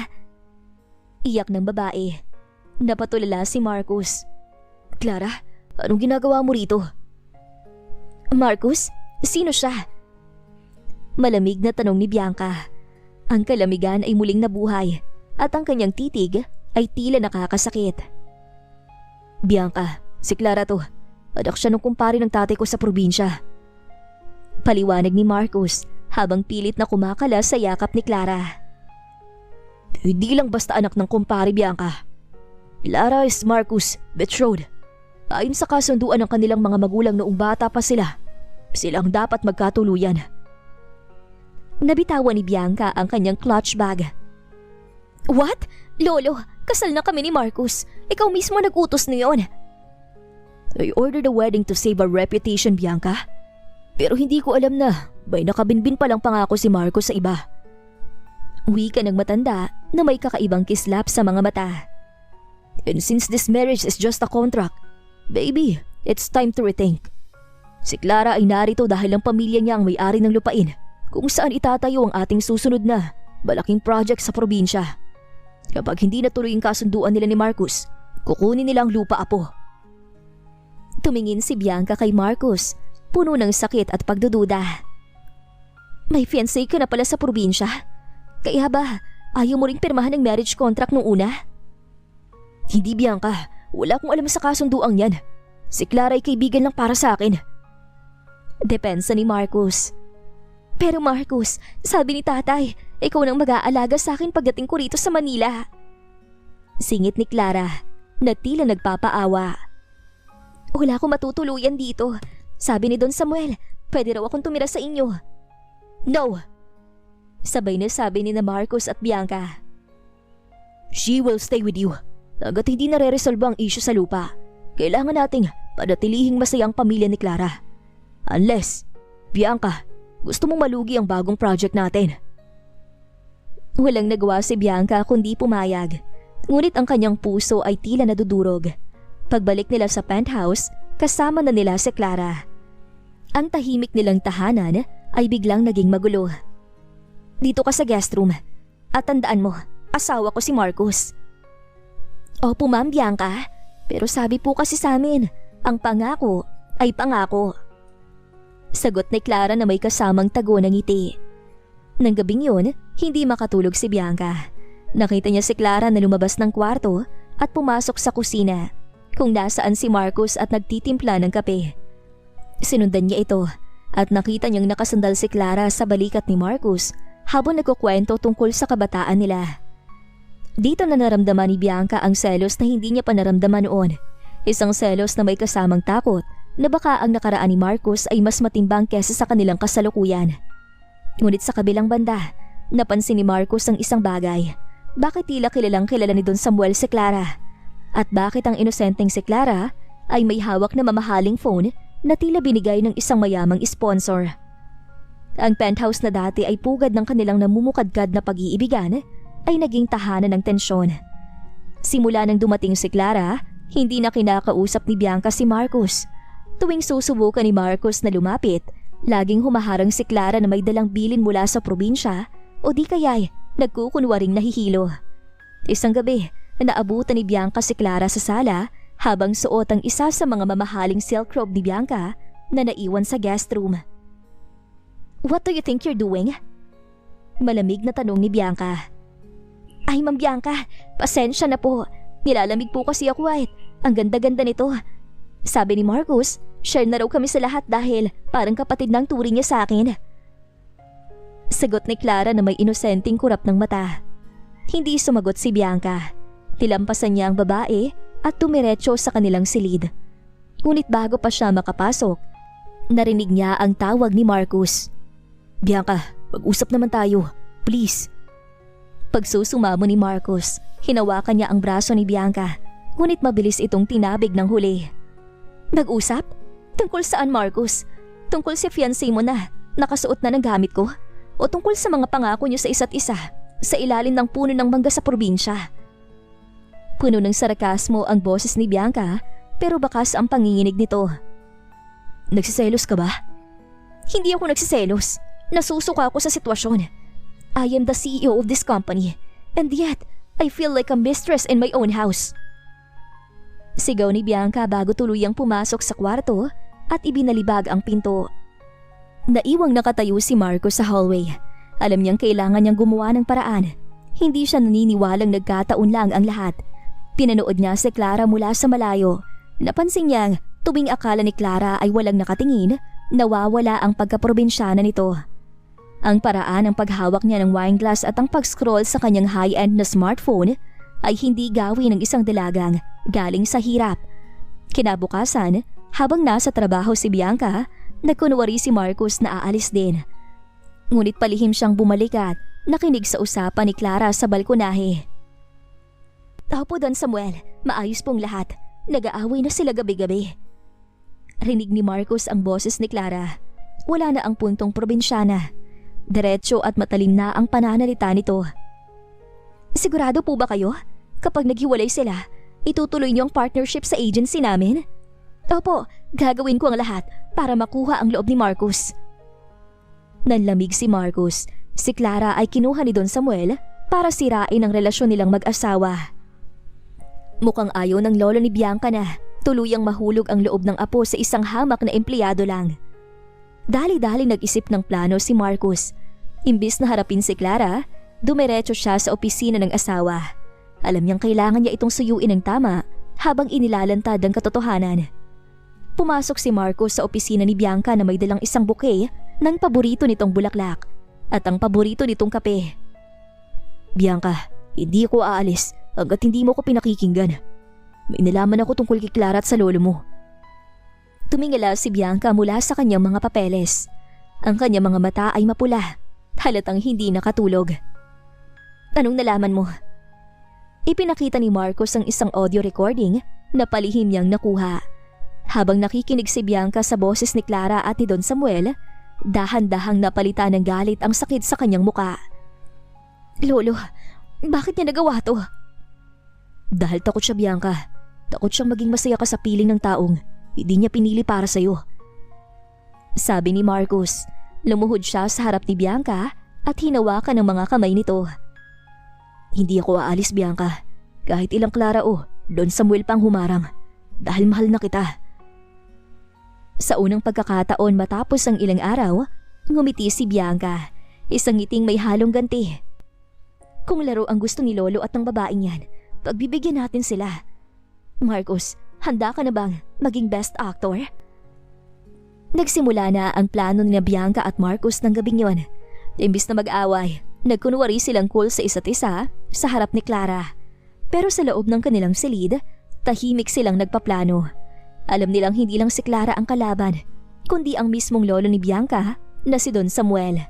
Iyak ng babae. Napatulala si Marcos. Clara, anong ginagawa mo rito? Marcos, sino siya? Malamig na tanong ni Bianca. Ang kalamigan ay muling nabuhay at ang kanyang titig ay tila nakakasakit. Bianca, si Clara to. Anak siya nung kumpare ng tatay ko sa probinsya. Paliwanag ni Marcos habang pilit na kumakala sa yakap ni Clara. Hindi lang basta anak ng kumpare, Bianca. Clara is Marcos' betrothed. Ayon sa kasunduan ng kanilang mga magulang noong bata pa sila, silang dapat magkatuluyan. Nabitawan ni Bianca ang kanyang clutch bag. What? Lolo, kasal na kami ni Marcos. Ikaw mismo nag-utos niyon. I ordered the wedding to save our reputation, Bianca. Pero hindi ko alam na may nakabinbin palang pangako si Marcos sa iba. Uwi ka ng matanda na may kakaibang kislap sa mga mata. And since this marriage is just a contract, baby, it's time to rethink. Si Clara ay narito dahil ang pamilya niya ang may-ari ng lupain kung saan itatayo ang ating susunod na malaking project sa probinsya. Kapag hindi natuloy ang kasunduan nila ni Marcos, kukunin nila ang lupa, apo. Tumingin si Bianca kay Marcos, puno ng sakit at pagdududa. May fiancé ka na pala sa probinsya? Kaya ba, ayaw mo ring pirmahan ng marriage contract nung una? Hindi, Bianca. Wala akong alam sa kasunduang yan. Si Clara ay kaibigan lang para sa akin. Depensa ni Marcos. Pero Marcos, sabi ni tatay, ikaw nang mag-aalaga sa akin pagdating ko rito sa Manila. Singit ni Clara, na tila nagpapaawa. Wala akong matutuluyan dito. Sabi ni Don Samuel, pwede raw akong tumira sa inyo. No! Sabay na sabi ni na Marcos at Bianca. She will stay with you. Hanggat hindi nare-resolve ang issue sa lupa, kailangan nating panatilihing masayang pamilya ni Clara. Unless, Bianca, gusto mong malugi ang bagong project natin. Walang nagawa si Bianca kundi pumayag. Ngunit ang kanyang puso ay tila nadudurog. Pagbalik nila sa penthouse, kasama na nila si Clara. Ang tahimik nilang tahanan ay biglang naging magulo. Dito ka sa guest room. At tandaan mo, asawa ko si Marcos. Opo ma'am Bianca, pero sabi po kasi sa amin, ang pangako ay pangako. Sagot ni Clara na may kasamang tago ng ngiti. Nang gabing yun, hindi makatulog si Bianca. Nakita niya si Clara na lumabas ng kwarto at pumasok sa kusina, kung nasaan si Marcos at nagtitimpla ng kape. Sinundan niya ito at nakita niyang nakasandal si Clara sa balikat ni Marcos habang nagkukwento tungkol sa kabataan nila. Dito na naramdaman ni Bianca ang selos na hindi niya pa naramdaman noon. Isang selos na may kasamang takot na baka ang nakaraan ni Marcos ay mas matimbang kesa sa kanilang kasalukuyan. Ngunit sa kabilang banda, napansin ni Marcos ang isang bagay. Bakit tila kilalang kilala ni Don Samuel si Clara? At bakit ang inosenteng si Clara ay may hawak na mamahaling phone na tila binigay ng isang mayamang sponsor? Ang penthouse na dati ay pugad ng kanilang namumukadkad na pag-iibigan ay naging tahanan ng tensyon. Simula nang dumating si Clara, hindi na kinakausap ni Bianca si Marcos. Tuwing susubukan ni Marcos na lumapit, laging humaharang si Clara na may dalang bilin mula sa probinsya o di kaya'y nagkukunwaring nahihilo. Isang gabi, naabutan ni Bianca si Clara sa sala habang suot ang isa sa mga mamahaling silk robe ni Bianca na naiwan sa guest room. What do you think you're doing? Malamig na tanong ni Bianca. Ay Ma'am Bianca, pasensya na po. Nilalamig po kasi ako ay. Ang ganda-ganda nito. Sabi ni Marcos, share na raw kami sa lahat dahil parang kapatid ng turing niya sa akin. Sagot ni Clara na may inosenteng kurap ng mata. Hindi sumagot si Bianca. Tilampasan niya ang babae at tumiretso sa kanilang silid. Ngunit bago pa siya makapasok, narinig niya ang tawag ni Marcos. Bianca, mag-usap naman tayo. Please. Pagsusumamo ni Marcos, hinawakan niya ang braso ni Bianca, ngunit mabilis itong tinabig ng huli. Nag-usap? Tungkol saan, Marcos? Tungkol sa fiancé mo na, nakasuot na ng gamit ko? O tungkol sa mga pangako niyo sa isa't isa, sa ilalim ng puno ng mangga sa probinsya? Puno ng sarkasmo ang boses ni Bianca, pero bakas ang panginginig nito. Nagsiselos ka ba? Hindi ako nagsiselos. Nasusuka ako sa sitwasyon. I am the CEO of this company, and yet, I feel like a mistress in my own house. Sigaw ni Bianca bago tuluyang pumasok sa kwarto at ibinalibag ang pinto. Naiwang nakatayo si Marcos sa hallway. Alam niyang kailangan niyang gumawa ng paraan. Hindi siya naniniwalang nagkataon lang ang lahat. Pinanood niya si Clara mula sa malayo. Napansin niyang tuwing akala ni Clara ay walang nakatingin, nawawala ang pagkaprobinsyana nito. Ang paraan ng paghawak niya ng wine glass at ang pag-scroll sa kanyang high-end na smartphone ay hindi gawin ng isang dalagang galing sa hirap. Kinabukasan, habang nasa trabaho si Bianca, nagkunwari si Marcos na aalis din. Ngunit palihim siyang bumalik at nakinig sa usapan ni Clara sa balkonahe. Opo Don Samuel, maayos pong lahat. Nag-aaway na sila gabi-gabi. Rinig ni Marcos ang boses ni Clara. Wala na ang puntong probinsyana. Diretso at matalim na ang pananalita nito. Sigurado po ba kayo? Kapag naghiwalay sila, itutuloy niyo ang partnership sa agency namin? Opo, gagawin ko ang lahat para makuha ang loob ni Marcos. Nanlamig si Marcos. Si Clara ay kinuha ni Don Samuel para sirain ang relasyon nilang mag-asawa. Mukhang ayaw ng lolo ni Bianca na tuluyang mahulog ang loob ng apo sa isang hamak na empleyado lang. Dali-dali nag-isip ng plano si Marcos. Imbis na harapin si Clara, dumiretso siya sa opisina ng asawa. Alam niyang kailangan niya itong suyuin ng tama habang inilalantad ang katotohanan. Pumasok si Marcos sa opisina ni Bianca na may dalang isang bouquet ng paborito nitong bulaklak at ang paborito nitong kape. Bianca, hindi ako aalis hanggat hindi mo ko pinakikinggan. May nalaman ako tungkol kay Clara at sa lolo mo. Tumingala si Bianca mula sa kanyang mga papeles. Ang kanyang mga mata ay mapula, halatang hindi nakatulog. Anong nalaman mo? Ipinakita ni Marcos ang isang audio recording na palihim niyang nakuha. Habang nakikinig si Bianca sa boses ni Clara at ni Don Samuel, dahan-dahang napalitan ng galit ang sakit sa kanyang muka. Lolo, bakit niya nagawa to? Dahil takot siya, Bianca. Takot siyang maging masaya ka sa piling ng taong hindi niya pinili para sa'yo. Sabi ni Marcos. Lumuhod siya sa harap ni Bianca at hinawakan ang mga kamay nito. Hindi ako aalis, Bianca. Kahit ilang Clara o Don Samuel pang humarang. Dahil mahal na kita. Sa unang pagkakataon matapos ang ilang araw, ngumiti si Bianca. Isang ngiting may halong ganti. Kung laro ang gusto ni Lolo at ng babaeng yan, pagbibigyan natin sila. Marcos, handa ka na bang maging best actor? Nagsimula na ang plano ni Bianca at Marcos ng gabing yon. Imbis na mag-away, nagkunwari silang cool sa isa't isa sa harap ni Clara. Pero sa loob ng kanilang silid, tahimik silang nagpaplano. Alam nilang hindi lang si Clara ang kalaban, kundi ang mismong lolo ni Bianca na si Don Samuel.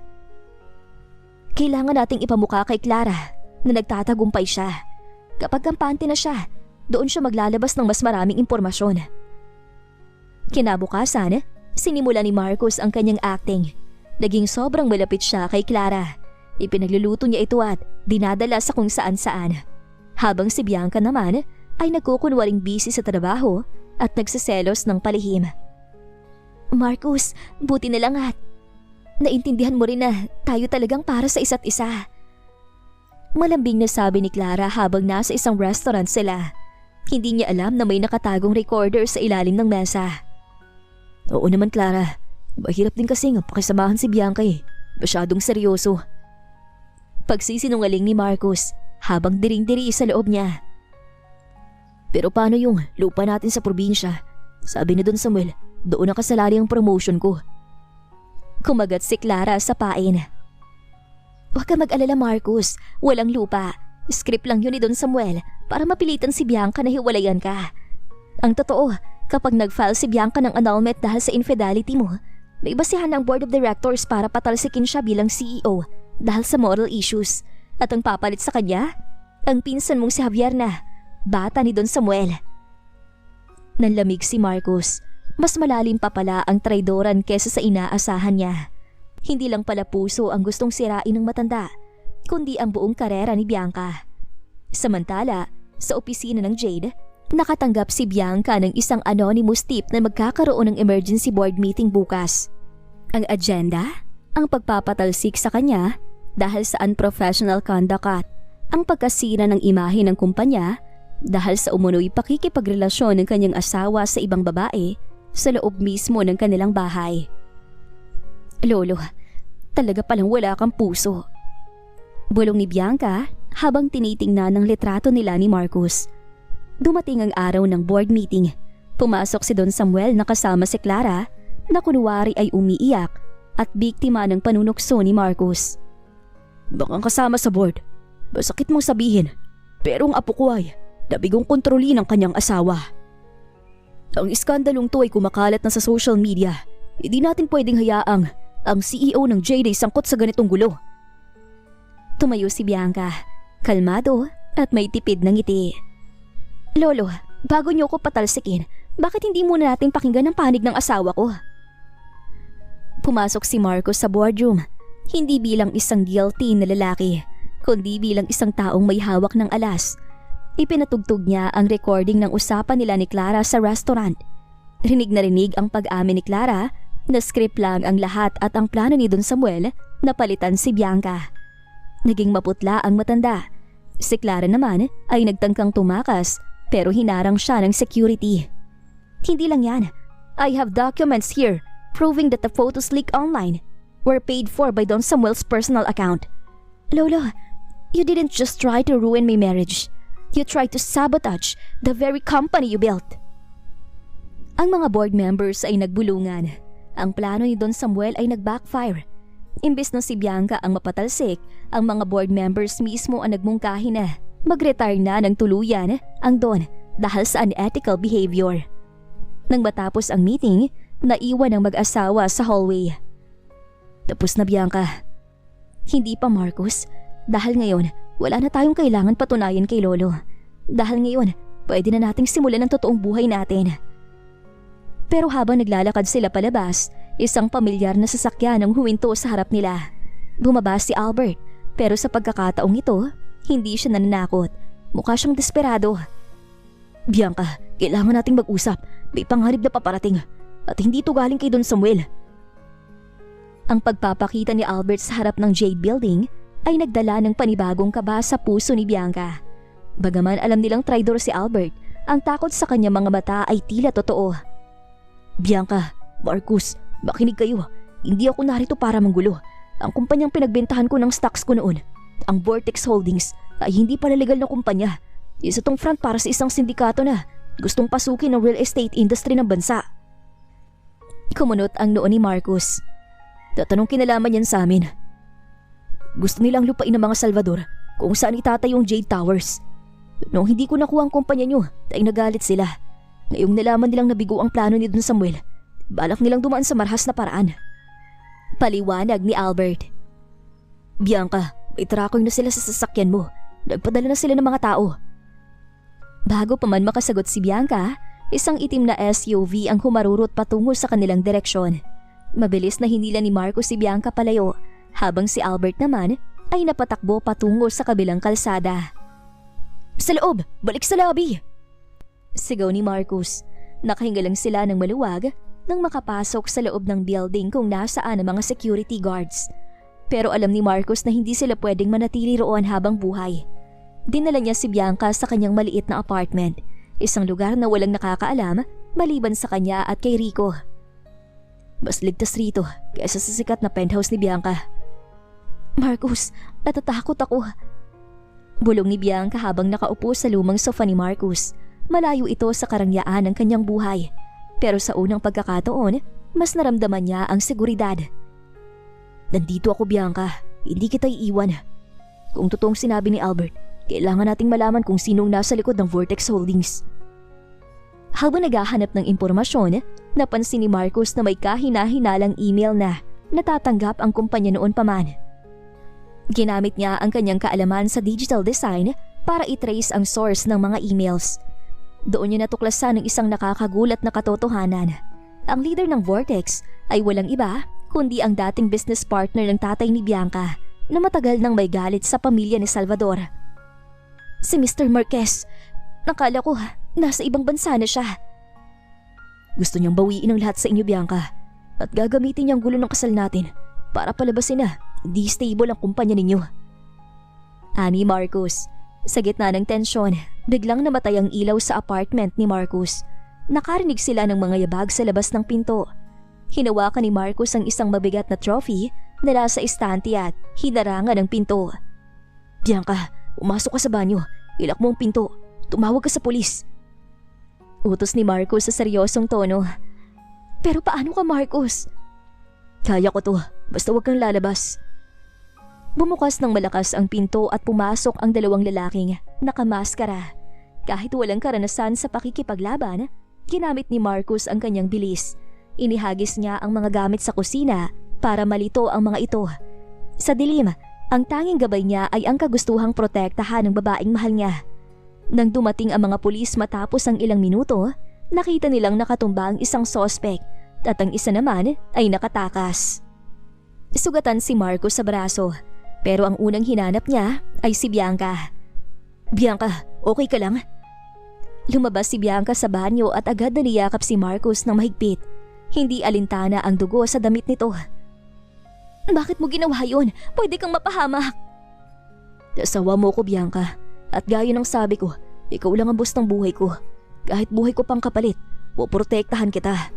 Kailangan nating ipamukha kay Clara na nagtatagumpay siya. Kapag kampante na siya, doon siya maglalabas ng mas maraming impormasyon. Kinabukasan, sinimula ni Marcos ang kanyang acting. Naging sobrang malapit siya kay Clara. Ipinagluluto niya ito at dinadala sa kung saan-saan. Habang si Bianca naman ay nagkukunwaring busy sa trabaho at nagsiselos ng palihim. Marcos, buti na lang at naintindihan mo rin na tayo talagang para sa isa't isa. Malambing na sabi ni Clara habang nasa isang restaurant sila. Hindi niya alam na may nakatagong recorder sa ilalim ng mesa. Oo naman, Clara. Mahirap din kasi nga pakisamahan si Bianca eh. Masyadong seryoso. Pagsisinungaling ni Marcos habang diring-diri sa loob niya. Pero paano yung lupa natin sa probinsya? Sabi ni Don Samuel, doon nakasalari ang promotion ko. Kumagat si Clara sa pain. Huwag ka mag-alala, Marcos. Walang lupa. Script lang yun ni Don Samuel para mapilitan si Bianca na hiwalayan ka. Ang totoo, kapag nag-file si Bianca ng annulment dahil sa infidelity mo, may basihan ng board of directors para patalsikin siya bilang CEO dahil sa moral issues. At ang papalit sa kanya, ang pinsan mong si Javier na, bata ni Don Samuel. Nanlamig si Marcos. Mas malalim pa pala ang traidoran kesa sa inaasahan niya. Hindi lang pala puso ang gustong sirain ng matanda, kundi ang buong karera ni Bianca. Samantala, sa opisina ng Jade, nakatanggap si Bianca ng isang anonymous tip na magkakaroon ng emergency board meeting bukas. Ang agenda? Ang pagpapatalsik sa kanya dahil sa unprofessional conduct at ang pagkasira ng imahe ng kumpanya dahil sa umunoy pakikipagrelasyon ng kanyang asawa sa ibang babae sa loob mismo ng kanilang bahay. Lolo, talaga palang wala kang puso. Bulong ni Bianca habang tinitingnan ng litrato nila ni Marcos. Dumating ang araw ng board meeting. Pumasok si Don Samuel na kasama si Clara na kunwari ay umiiyak at biktima ng panunukso ni Marcos. Bakang kasama sa board. Masakit mong sabihin, pero ang apo ko ay nabigong kontrolin ng kanyang asawa. Ang iskandalong to ay kumakalat na sa social media. Hindi natin pwedeng hayaang ang CEO ng JD sangkot sa ganitong gulo. Tumayo si Bianca, kalmado at may tipid ng ngiti. Lolo, bago niyo ko patalsikin, bakit hindi muna natin pakinggan ang panig ng asawa ko? Pumasok si Marcos sa boardroom, hindi bilang isang guilty na lalaki, kundi bilang isang taong may hawak ng alas. Ipinatugtog niya ang recording ng usapan nila ni Clara sa restaurant. Rinig na rinig ang pag-amin ni Clara na script lang ang lahat at ang plano ni Don Samuel na palitan si Bianca. Naging maputla ang matanda. Si Clara naman ay nagtangkang tumakas pero hinarang siya ng security. Hindi lang yan. I have documents here proving that the photos leaked online were paid for by Don Samuel's personal account. Lolo, you didn't just try to ruin my marriage. You tried to sabotage the very company you built. Ang mga board members ay nagbulungan. Ang plano ni Don Samuel ay nag-backfire. Imbes na si Bianca ang mapatalsik, ang mga board members mismo ang nagmungkahi na mag-retire na ng tuluyan ang Don dahil sa unethical behavior. Nang matapos ang meeting, naiwan ang mag-asawa sa hallway. Tapos na, Bianca. Hindi pa, Marcus. Dahil ngayon, wala na tayong kailangan patunayan kay Lolo. Dahil ngayon, pwede na nating simulan ang totoong buhay natin. Pero habang naglalakad sila palabas, isang pamilyar na sasakyan ang huminto sa harap nila. Bumaba si Albert, pero sa pagkakataong ito, hindi siya nananakot. Mukha siyang desperado. Bianca, kailangan nating mag-usap. May panganib na paparating. At hindi ito galing kay Don Samuel. Ang pagpapakita ni Albert sa harap ng Jade Building ay nagdala ng panibagong kaba sa puso ni Bianca. Bagaman alam nilang traidor si Albert, ang takot sa kanyang mga mata ay tila totoo. Bianca, Marcus, makinig kayo. Hindi ako narito para manggulo. Ang kumpanyang pinagbentahan ko ng stocks ko noon, ang Vortex Holdings, ay hindi pala legal na kumpanya. Isa tong front para sa isang sindikato na gustong pasukin ng real estate industry ng bansa. Kumunot ang noo ni Marcus. Tatanong kinalaman yan sa amin. Gusto nilang lupain ng mga Salvador kung saan itatayo yung Jade Towers. Noong hindi ko nakuha ang kumpanya nyo, ay nagalit sila. Ngayong nalaman nilang nabigo ang plano ni Don Samuel, balak nilang dumaan sa marahas na paraan. Paliwanag ni Albert. Bianca, may tracking na sila sa sasakyan mo. Nagpadala na sila ng mga tao. Bago pa man makasagot si Bianca, isang itim na SUV ang humarurot patungo sa kanilang direksyon. Mabilis na hinila ni Marcos si Bianca palayo, habang si Albert naman ay napatakbo patungo sa kabilang kalsada. Sa loob! Balik sa lobby! Sigaw ni Marcos. Nakahinga lang sila ng maluwag nang makapasok sa loob ng building kung nasaan ang mga security guards. Pero alam ni Marcos na hindi sila pwedeng manatili roon habang buhay. Dinala niya si Bianca sa kanyang maliit na apartment, isang lugar na walang nakakaalam maliban sa kanya at kay Rico. Mas ligtas rito kaysa sa sikat na penthouse ni Bianca. Marcos, natatakot ako. Bulong ni Bianca habang nakaupo sa lumang sofa ni Marcos. Malayo ito sa karangyaan ng kanyang buhay. Pero sa unang pagkakataon, mas naramdaman niya ang seguridad. Nandito ako, Bianca. Hindi kita iiwan. Kung totoong sinabi ni Albert, kailangan nating malaman kung sinong nasa likod ng Vortex Holdings. Habang naghahanap ng impormasyon, napansin ni Marcos na may kahina-hinalang email na natatanggap ang kumpanya noon pa man. Ginamit niya ang kanyang kaalaman sa digital design para i-trace ang source ng mga emails. Doon niya natuklasan ng isang nakakagulat na katotohanan. Ang leader ng Vortex ay walang iba kundi ang dating business partner ng tatay ni Bianca na matagal nang may galit sa pamilya ni Salvador. Si Mr. Marquez, nakala ko nasa ibang bansa na siya. Gusto niyang bawiin ang lahat sa inyo, Bianca, at gagamitin niyang gulo ng kasal natin para palabasin na hindi stable ang kumpanya ninyo. Ani Marcos. Sa gitna ng tensyon, biglang namatay ang ilaw sa apartment ni Marcos. Nakarinig sila ng mga yabag sa labas ng pinto. Hinawakan ni Marcos ang isang mabigat na trophy na nasa istante at hinarangan ang pinto. Bianca, umasok ka sa banyo. Ilak mo ang pinto. Tumawag ka sa pulis. Utos ni Marcos sa seryosong tono. Pero paano ka, Marcos? Kaya ko to. Basta huwag kang lalabas. Bumukas ng malakas ang pinto at pumasok ang dalawang lalaking nakamaskara. Kahit walang karanasan sa pakikipaglaban, ginamit ni Marcos ang kanyang bilis. Inihagis niya ang mga gamit sa kusina para malito ang mga ito. Sa dilim, ang tanging gabay niya ay ang kagustuhang protektahan ng babaeng mahal niya. Nang dumating ang mga pulis matapos ang ilang minuto, nakita nilang nakatumba ang isang sospek at ang isa naman ay nakatakas. Sugatan si Marcos sa braso, pero ang unang hinanap niya ay si Bianca. Bianca, okay ka lang? Lumabas si Bianca sa banyo at agad na niyakap si Marcos ng mahigpit. Hindi alintana ang dugo sa damit nito. Bakit mo ginawa yun? Pwede kang mapahamak. Nasawa mo ko, Bianca. At gaya ng sabi ko, ikaw lang ang boss ng buhay ko. Kahit buhay ko pang kapalit, puprotektahan kita.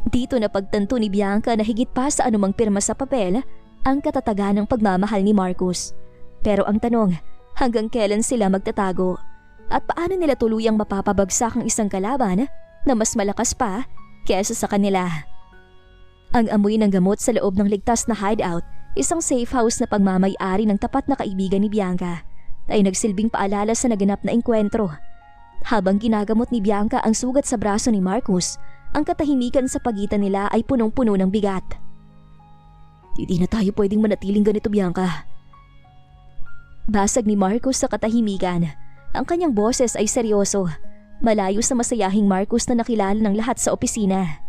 Dito na pagtanto ni Bianca na higit pa sa anumang pirma sa papel ang katatagan ng pagmamahal ni Marcos. Pero ang tanong, hanggang kailan sila magtatago? At paano nila tuluyang mapapabagsak ang isang kalaban na mas malakas pa kesa sa kanila? Ang amoy ng gamot sa loob ng ligtas na hideout, isang safe house na pagmamay-ari ng tapat na kaibigan ni Bianca, ay nagsilbing paalala sa naganap na engkwentro. Habang ginagamot ni Bianca ang sugat sa braso ni Marcus, ang katahimikan sa pagitan nila ay punong-puno ng bigat. Hindi na tayo pwedeng manatiling ganito, Bianca. Basag ni Marcus sa katahimikan. Ang kanyang boses ay seryoso, malayo sa masayahing Marcus na nakilala ng lahat sa opisina.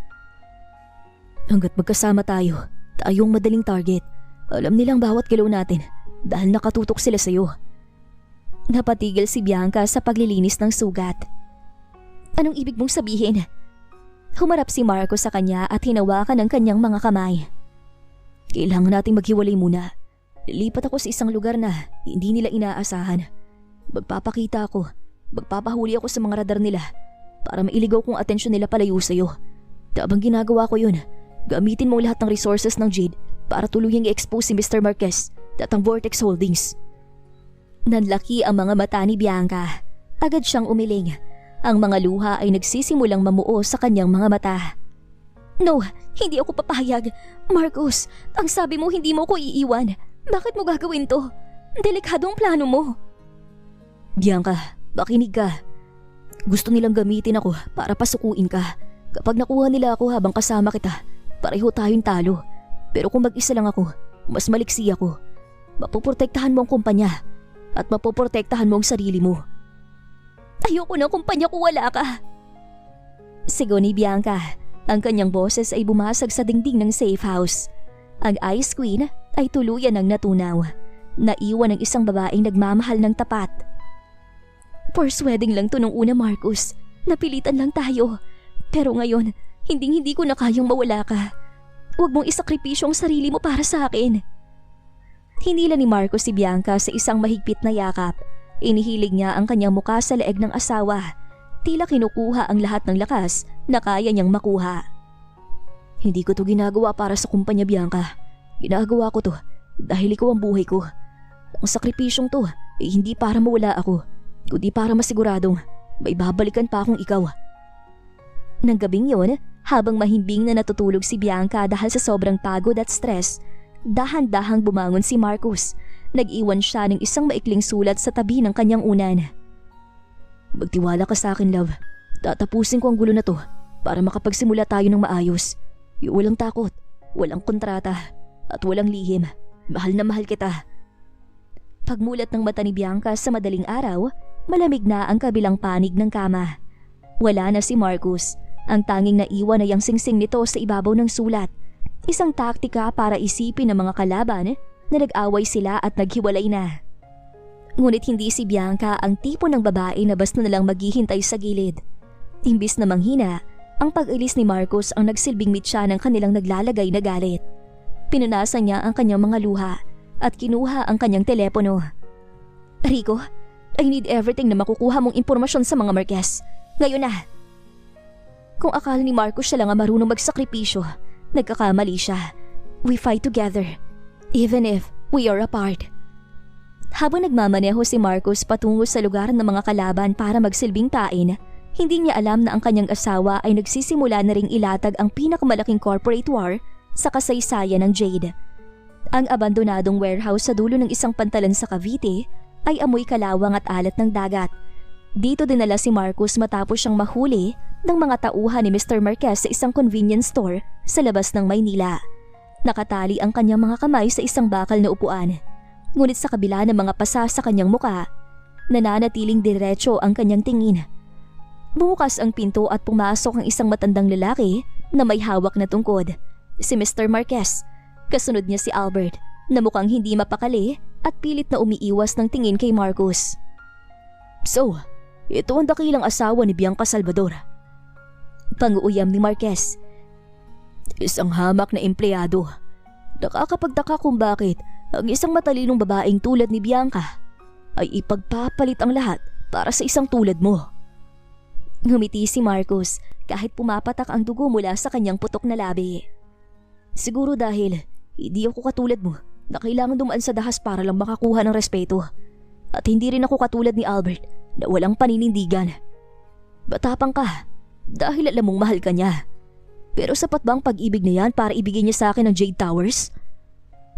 Hanggat magkasama tayo, tayong madaling target. Alam nilang bawat galaw natin dahil nakatutok sila sa'yo. Napatigil si Bianca sa paglilinis ng sugat. Anong ibig mong sabihin? Humarap si Marcos sa kanya at hinawakan ang kanyang mga kamay. Kailangan nating maghiwalay muna. Lilipat ako sa isang lugar na hindi nila inaasahan. Magpapakita ako, magpapahuli ako sa mga radar nila para mailigaw kong atensyon nila palayo sa'yo. Habang ginagawa ko yun, gamitin mo lahat ng resources ng Jade para tuluyang i-expose si Mr. Marquez at ang Vortex Holdings. Nanlaki ang mga mata ni Bianca. Agad siyang umiling. Ang mga luha ay nagsisimulang mamuo sa kanyang mga mata. No, hindi ako papayag. Marcos, ang sabi mo hindi mo ko iiwan. Bakit mo gagawin to? Delikado ang plano mo. Bianca, makinig ka. Gusto nilang gamitin ako para pasukuin ka. Kapag nakuha nila ako habang kasama kita, pareho tayong talo. Pero kung mag-isa lang ako, mas maliksi ako. Mapoprotektahan mo ang kumpanya at mapoprotektahan mo ang sarili mo. Ayoko ng kumpanya kung wala ka. Sigaw ni Bianca. Ang kanyang boses ay bumasag sa dingding ng safe house. Ang Ice Queen ay tuluyan ng natunaw. Naiwan ng isang babaeng nagmamahal ng tapat. First wedding lang to nung una, Marcus. Napilitan lang tayo. Pero ngayon, hindi ko na kayang mawala ka. Huwag mong isakripisyo ang sarili mo para sa akin. Hinila ni Marcos si Bianca sa isang mahigpit na yakap. Inihilig niya ang kanyang muka sa leeg ng asawa. Tila kinukuha ang lahat ng lakas na kaya niyang makuha. Hindi ko to ginagawa para sa kumpanya, Bianca. Ginagawa ko to dahil ikaw ang buhay ko. Ang sakripisyong to ay hindi para mawala ako, kundi para masiguradong may babalikan pa akong ikaw. Nang gabing yon, habang mahimbing na natutulog si Bianca dahil sa sobrang pagod at stress, dahan-dahang bumangon si Marcus. Nag-iwan siya ng isang maikling sulat sa tabi ng kanyang unan. Magtiwala ka sa akin, love. Tatapusin ko ang gulo na to para makapagsimula tayo ng maayos. Yung walang takot, walang kontrata, at walang lihim. Mahal na mahal kita. Pagmulat ng mata ni Bianca sa madaling araw, malamig na ang kabilang panig ng kama. Wala na si Marcus. Ang tanging naiwan ay ang singsing nito sa ibabaw ng sulat. Isang taktika para isipin ng mga kalaban na nag-away sila at naghiwalay na. Ngunit hindi si Bianca ang tipo ng babae na basta nalang maghihintay sa gilid. Imbis na manghina, ang pag-alis ni Marcos ang nagsilbing mitya ng kanilang naglalagay na galit. Pinunasan niya ang kanyang mga luha at kinuha ang kanyang telepono. Rico, I need everything na makukuha mong impormasyon sa mga Marquez. Ngayon na. Kung akala ni Marcos siya lang ang marunong magsakripisyo, nagkakamali siya. We fight together, even if we are apart. Habang nagmamaneho si Marcos patungo sa lugar ng mga kalaban para magsilbing pain, hindi niya alam na ang kanyang asawa ay nagsisimula na ring ilatag ang pinakamalaking corporate war sa kasaysayan ng Jade. Ang abandonadong warehouse sa dulo ng isang pantalan sa Cavite ay amoy kalawang at alat ng dagat. Dito dinala si Marcos matapos siyang mahuli ng mga tauhan ni Mr. Marquez sa isang convenience store sa labas ng Maynila. Nakatali ang kanyang mga kamay sa isang bakal na upuan. Ngunit sa kabila ng mga pasa sa kanyang muka, nananatiling diretso ang kanyang tingin. Bumukas ang pinto at pumasok ang isang matandang lalaki na may hawak na tungkod. Si Mr. Marquez. Kasunod niya si Albert na mukhang hindi mapakali at pilit na umiiwas ng tingin kay Marcos. So, ito ang dakilang asawa ni Bianca Salvador. Panguuyam ni Marquez. Isang hamak na empleyado. Nakakapagtaka kung bakit ang isang matalinong babaeng tulad ni Bianca ay ipagpapalit ang lahat para sa isang tulad mo. Ngumiti si Marcos kahit pumapatak ang dugo mula sa kanyang putok na labi. Siguro dahil hindi ako katulad mo na kailangan dumaan sa dahas para lang makakuha ng respeto. At hindi rin ako katulad ni Albert na walang paninindigan. Batapang ka dahil alam mong mahal ka niya. Pero sapat bang pag-ibig na yan para ibigay niya sa akin ang Jade Towers?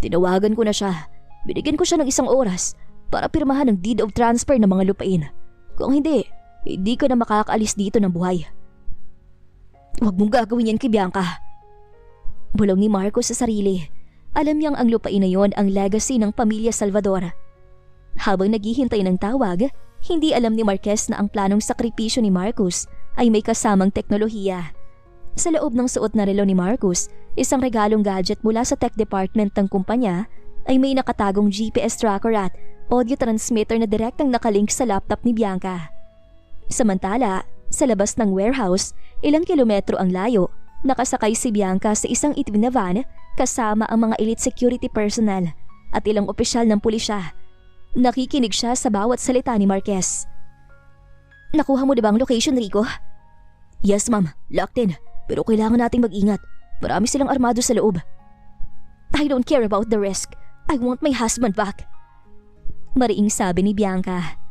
Tinawagan ko na siya. Binigyan ko siya ng 1 oras para pirmahan ang deed of transfer ng mga lupain. Kung hindi, hindi ka na makakaalis dito ng buhay. Huwag mong gagawin yan kay Bianca. Bulong ni Marcos sa sarili. Alam niyang ang lupain na yon ang legacy ng pamilya Salvador. Habang naghihintay ng tawag, hindi alam ni Marquez na ang planong sakripisyo ni Marcos ay may kasamang teknolohiya. Sa loob ng suot na relo ni Marcos, isang regalong gadget mula sa tech department ng kumpanya ay may nakatagong GPS tracker at audio transmitter na direktang nakalink sa laptop ni Bianca. Samantala, sa labas ng warehouse, ilang kilometro ang layo, nakasakay si Bianca sa isang itim na van kasama ang mga elite security personnel at ilang opisyal ng pulisya. Nakikinig siya sa bawat salita ni Marquez. Nakuha mo na ba ang location, Rico? Yes, ma'am. Locked in. Pero kailangan nating mag-ingat. Marami silang armado sa loob. I don't care about the risk. I want my husband back. Mariing sabi ni Bianca.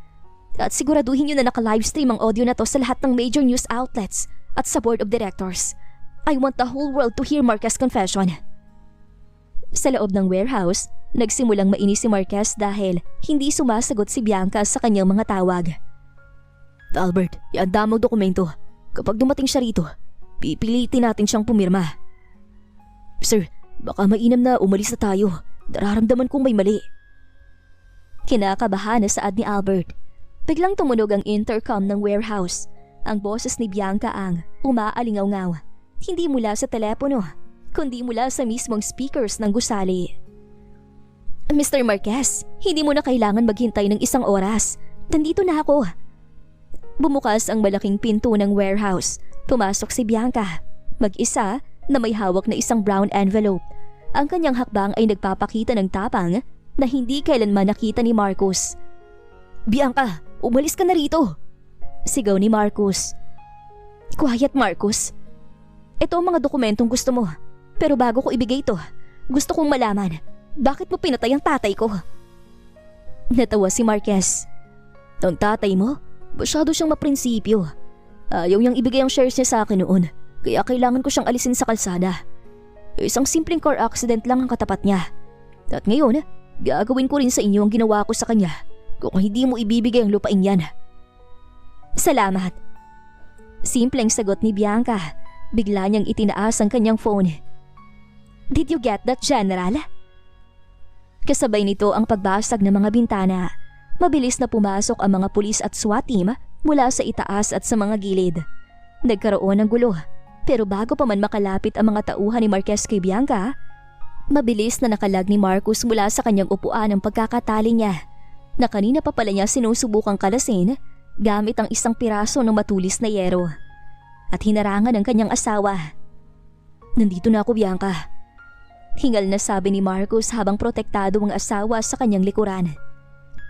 At siguraduhin niyo na naka-livestream ang audio na to sa lahat ng major news outlets at sa board of directors. I want the whole world to hear Marquez's confession. Sa loob ng warehouse, nagsimulang mainis si Marquez dahil hindi sumasagot si Bianca sa kanyang mga tawag. Albert, ianda mo dokumento. Kapag dumating siya rito, pipilitin natin siyang pumirma. Sir, baka mainam na umalis na tayo. Nararamdaman kong may mali. Kinakabahan na saad ni Albert. Biglang tumunog ang intercom ng warehouse. Ang boses ni Bianca ang umaalingaw-ngaw. Hindi mula sa telepono, kundi mula sa mismong speakers ng gusali. Mr. Marquez, hindi mo na kailangan maghintay ng 1 oras. Nandito na ako. Bumukas ang malaking pinto ng warehouse. Pumasok si Bianca. Mag-isa na may hawak na isang brown envelope. Ang kanyang hakbang ay nagpapakita ng tapang na hindi kailanman nakita ni Marcos. Bianca, umalis ka na rito! Sigaw ni Marcos. Quiet, Marcos. Ito ang mga dokumentong gusto mo. Pero bago ko ibigay ito, gusto kong malaman, bakit mo pinatay ang tatay ko? Natawa si Marquez. Ang tatay mo? Masyado siyang maprinsipyo. Ayaw niyang ibigay ang shares niya sa akin noon, kaya kailangan ko siyang alisin sa kalsada. Isang simpleng car accident lang ang katapat niya. At ngayon, gagawin ko rin sa inyo ang ginawa ko sa kanya kung hindi mo ibibigay ang lupain yan. Salamat. Simpleng sagot ni Bianca. Bigla niyang itinaas ang kanyang phone. Did you get that, General? Kasabay nito ang pagbasag ng mga bintana. Mabilis na pumasok ang mga pulis at SWAT team mula sa itaas at sa mga gilid. Nagkaroon ng gulo, pero bago pa man makalapit ang mga tauhan ni Marquez kay Bianca, mabilis na nakalag ni Marcos mula sa kanyang upuan ang pagkakatali niya, na kanina pa pala niya sinusubukang kalasin gamit ang isang piraso ng matulis na yero. At hinarangan ng kanyang asawa. Nandito na ako, Bianca. Hingal na sabi ni Marcos habang protektado ang asawa sa kanyang likuran.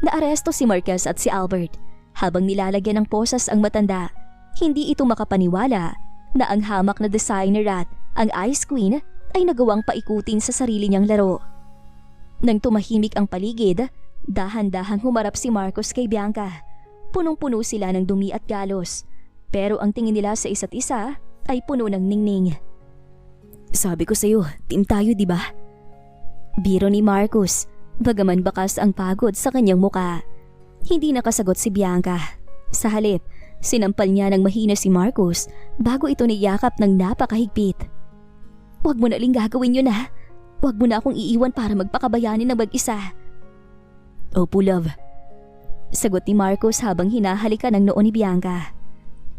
Naaresto si Marquez at si Albert. Habang nilalagyan ng posas ang matanda, hindi ito makapaniwala na ang hamak na designer at ang Ice Queen ay nagawang paikutin sa sarili niyang laro. Nang tumahimik ang paligid, dahan-dahang humarap si Marcos kay Bianca. Punong-puno sila ng dumi at galos, pero ang tingin nila sa isa't isa ay puno ng ningning. Sabi ko sa'yo, team tayo, di ba? Biro ni Marcos, bagaman bakas ang pagod sa kanyang muka. Hindi nakasagot si Bianca. Sa halip, sinampal niya ng mahina si Marcos bago ito niyakap ng napakahigpit. Huwag mo na ling gagawin yun, ha? Huwag mo na akong iiwan para magpakabayanin ng mag-isa. Opo, love. Sagot ni Marcos habang hinahalikan ng noo ni Bianca.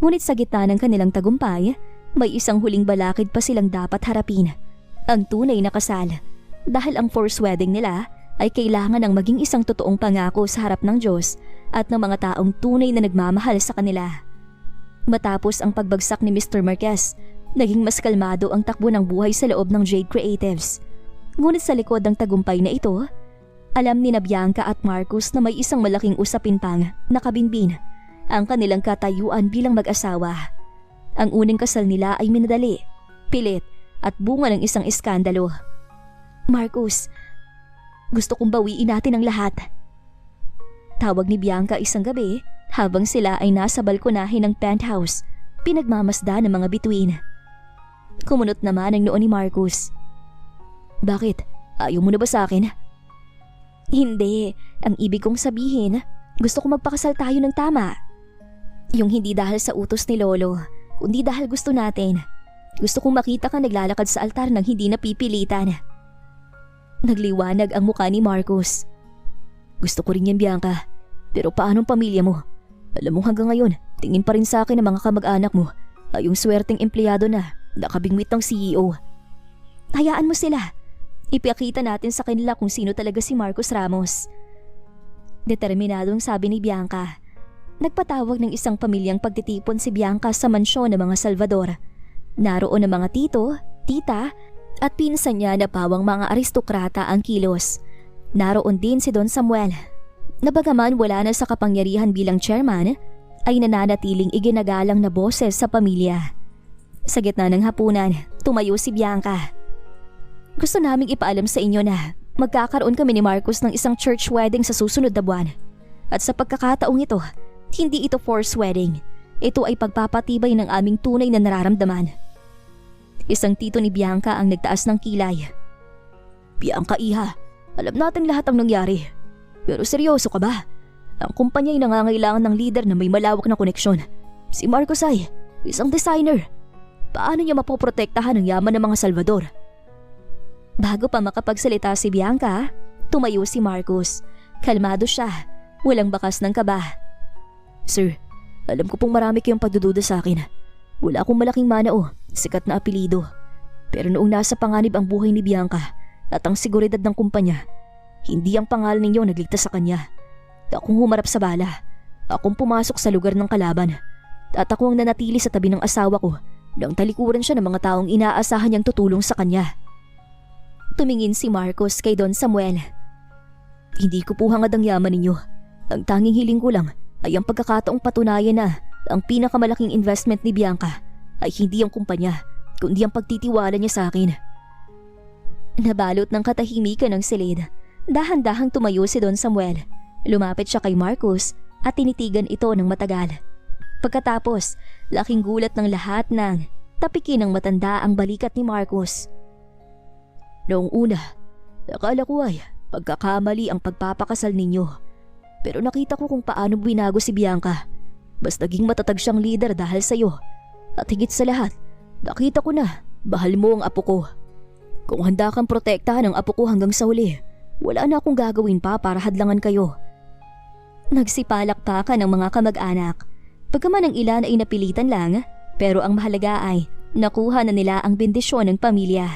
Ngunit sa gitna ng kanilang tagumpay, may isang huling balakid pa silang dapat harapin. Ang tunay na kasal. Dahil ang forced wedding nila ay kailangan ng maging isang totoong pangako sa harap ng Diyos at ng mga taong tunay na nagmamahal sa kanila. Matapos ang pagbagsak ni Mr. Marquez, naging mas kalmado ang takbo ng buhay sa loob ng Jade Creatives. Ngunit sa likod ng tagumpay na ito, alam ni Bianca at Marcos na may isang malaking usapin pang nakabinbin ang kanilang katayuan bilang mag-asawa. Ang unang kasal nila ay minadali, pilit at bunga ng isang iskandalo. Marcos, gusto kong bawiin natin ang lahat. Tawag ni Bianca isang gabi habang sila ay nasa balkonahe ng penthouse, pinagmamasda ng mga bituin. Kumunot naman ang noo ni Marcos. Bakit? Ayaw mo na ba sa akin? Hindi, ang ibig kong sabihin, gusto ko magpakasal tayo ng tama. Yung hindi dahil sa utos ni Lolo, kundi dahil gusto natin. Gusto kong makita kang naglalakad sa altar nang hindi napipilitan. Nagliwanag ang mukha ni Marcus. Gusto ko rin yan, Bianca. Pero paano ang pamilya mo? Alam mo hanggang ngayon, tingin pa rin sa akin ng mga kamag-anak mo ay yung swerteng empleyado na nakabingwit ng CEO. Hayaan mo sila. Ipakita natin sa kanila kung sino talaga si Marcus Ramos. Determinadong sabi ni Bianca. Nagpatawag ng isang pamilyang pagtitipon si Bianca sa mansyon ng mga Salvador. Naroon ang mga tito, tita at pinsan niya na pawang mga aristokrata ang kilos. Naroon din si Don Samuel. Nabagaman wala na sa kapangyarihan bilang chairman, ay nananatiling iginagalang na boses sa pamilya. Sa gitna ng hapunan, tumayo si Bianca. Gusto naming ipaalam sa inyo na magkakaroon kami ni Marcus ng isang church wedding sa susunod na buwan. At sa pagkakataong ito, hindi ito forced wedding. Ito ay pagpapatibay ng aming tunay na nararamdaman. Isang tito ni Bianca ang nagtaas ng kilay. Bianca, iha, alam natin lahat ang nangyari. Pero seryoso ka ba? Ang kumpanya ay nangangailangan ng leader na may malawak na koneksyon. Si Marcos ay isang designer. Paano niya mapoprotektahan ang yaman ng mga Salvador? Bago pa makapagsalita si Bianca, tumayo si Marcos. Kalmado siya, walang bakas ng kaba. Sir, alam ko pong marami kayong pagdududa sa akin. Wala akong malaking manao, sikat na apelido. Pero noong nasa panganib ang buhay ni Bianca at ang seguridad ng kumpanya, hindi ang pangalan ninyo nagligtas sa kanya. Akong humarap sa bala. Akong pumasok sa lugar ng kalaban. At ako ang nanatili sa tabi ng asawa ko nang talikuran siya ng mga taong inaasahan niyang tutulong sa kanya. Tumingin si Marcos kay Don Samuel. Hindi ko po hangad ang yaman ninyo. Ang tanging hiling ko lang ay ang pagkakataong patunayan na ang pinakamalaking investment ni Bianca ay hindi ang kumpanya, kundi ang pagtitiwala niya sa akin. Nabalot ng katahimikan ng silid. Dahan-dahang tumayo si Don Samuel. Lumapit siya kay Marcos at tinitigan ito ng matagal. Pagkatapos, laking gulat ng lahat nang tapikin ng matanda ang balikat ni Marcos. Noong una, akala ko ay pagkakamali ang pagpapakasal ninyo. Pero nakita ko kung paano binago si Bianca. Mas naging matatag siyang leader dahil sa iyo. At higit sa lahat, nakita ko na bahal mo ang apo ko. Kung handa kang protektahan ang apo ko hanggang sa huli, wala na akong gagawin pa para hadlangan kayo. Nagsipalakpakan ng mga kamag-anak. Pagkaman ang ilan ay napilitan lang, pero ang mahalaga ay nakuha na nila ang bendisyon ng pamilya.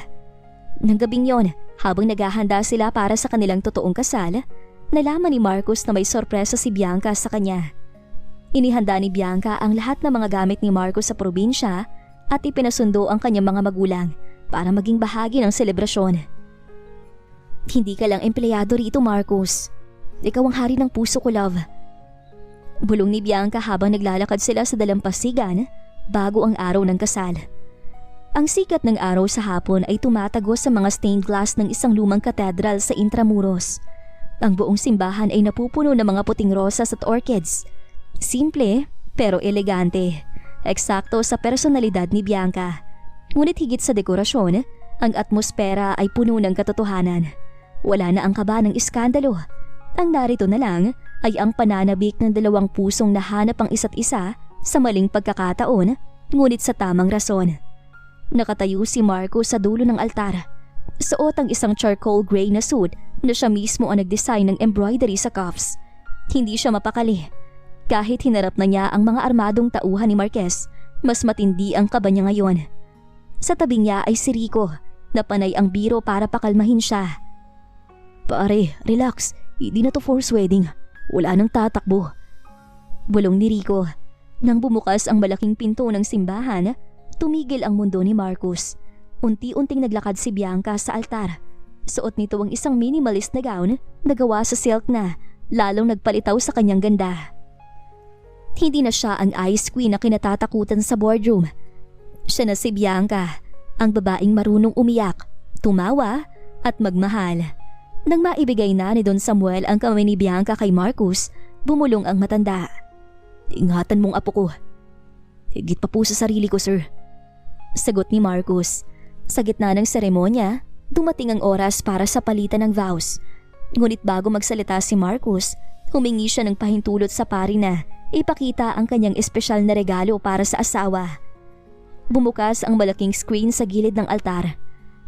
Nang gabing yon, habang naghahanda sila para sa kanilang totoong kasal, nalaman ni Marcos na may sorpresa si Bianca sa kanya. Inihanda ni Bianca ang lahat ng mga gamit ni Marcos sa probinsya at ipinasundo ang kanyang mga magulang para maging bahagi ng selebrasyon. Hindi ka lang empleyado rito, Marcos. Ikaw ang hari ng puso ko, love. Bulong ni Bianca habang naglalakad sila sa dalampasigan bago ang araw ng kasal. Ang sikat ng araw sa hapon ay tumatagos sa mga stained glass ng isang lumang katedral sa Intramuros. Ang buong simbahan ay napupuno ng mga puting rosas at orchids. Simple pero elegante. Eksakto sa personalidad ni Bianca. Ngunit higit sa dekorasyon, ang atmosfera ay puno ng katotohanan. Wala na ang kaba ng iskandalo. Ang narito na lang ay ang pananabik ng dalawang pusong nahanap ang isa't isa sa maling pagkakataon, ngunit sa tamang rason. Nakatayo si Marco sa dulo ng altar. Suot ang isang charcoal gray na suit na siya mismo ang nag-design ng embroidery sa cuffs. Hindi siya mapakali. Kahit hinarap na niya ang mga armadong tauhan ni Marquez, mas matindi ang kaba niya ngayon. Sa tabi niya ay si Rico, na panay ang biro para pakalmahin siya. Pare, relax. Hindi na to forced wedding. Wala nang tatakbo. Bulong ni Rico. Nang bumukas ang malaking pinto ng simbahan, tumigil ang mundo ni Marcos. Unti-unting naglakad si Bianca sa altar. Suot nito ang isang minimalist na gown na gawa sa silk na lalong nagpalitaw sa kanyang ganda. Hindi na siya ang ice queen na kinatatakutan sa boardroom. Siya na si Bianca, ang babaeng marunong umiyak, tumawa at magmahal. Nang maibigay na ni Don Samuel ang kamay ni Bianca kay Marcos, bumulong ang matanda. Ingatan mong apo ko. Higit pa po sa sarili ko, sir. Sagot ni Marcos. Sa gitna ng seremonya, dumating ang oras para sa palitan ng vows. Ngunit bago magsalita si Marcos, humingi siya ng pahintulot sa pari na ipakita ang kanyang espesyal na regalo para sa asawa. Bumukas ang malaking screen sa gilid ng altar.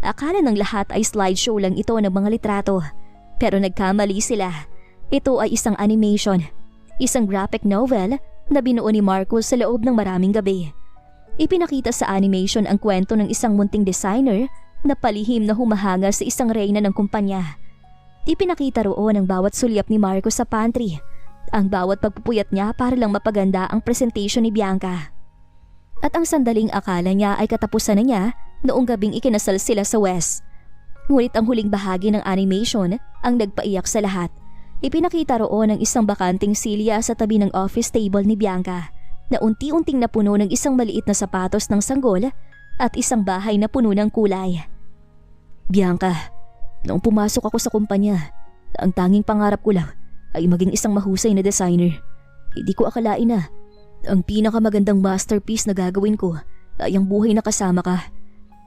Akala ng lahat ay slideshow lang ito ng mga litrato. Pero nagkamali sila. Ito ay isang animation. Isang graphic novel na binuo ni Marcos sa loob ng maraming gabi. Ipinakita sa animation ang kwento ng isang munting designer na palihim na humahanga sa isang reyna ng kumpanya. Ipinakita roon ang bawat sulyap ni Marcos sa pantry, ang bawat pagpupuyat niya para lang mapaganda ang presentation ni Bianca. At ang sandaling akala niya ay katapusan na niya noong gabing ikinasal sila sa West. Ngunit ang huling bahagi ng animation ang nagpaiyak sa lahat. Ipinakita roon ang isang bakanting silya sa tabi ng office table ni Bianca na unti-unting napuno ng isang maliit na sapatos ng sanggol at isang bahay na puno ng kulay. Bianca, noong pumasok ako sa kumpanya, ang tanging pangarap ko lang ay maging isang mahusay na designer. Hindi ko akalain na ang pinakamagandang masterpiece na gagawin ko ay ang buhay na kasama ka.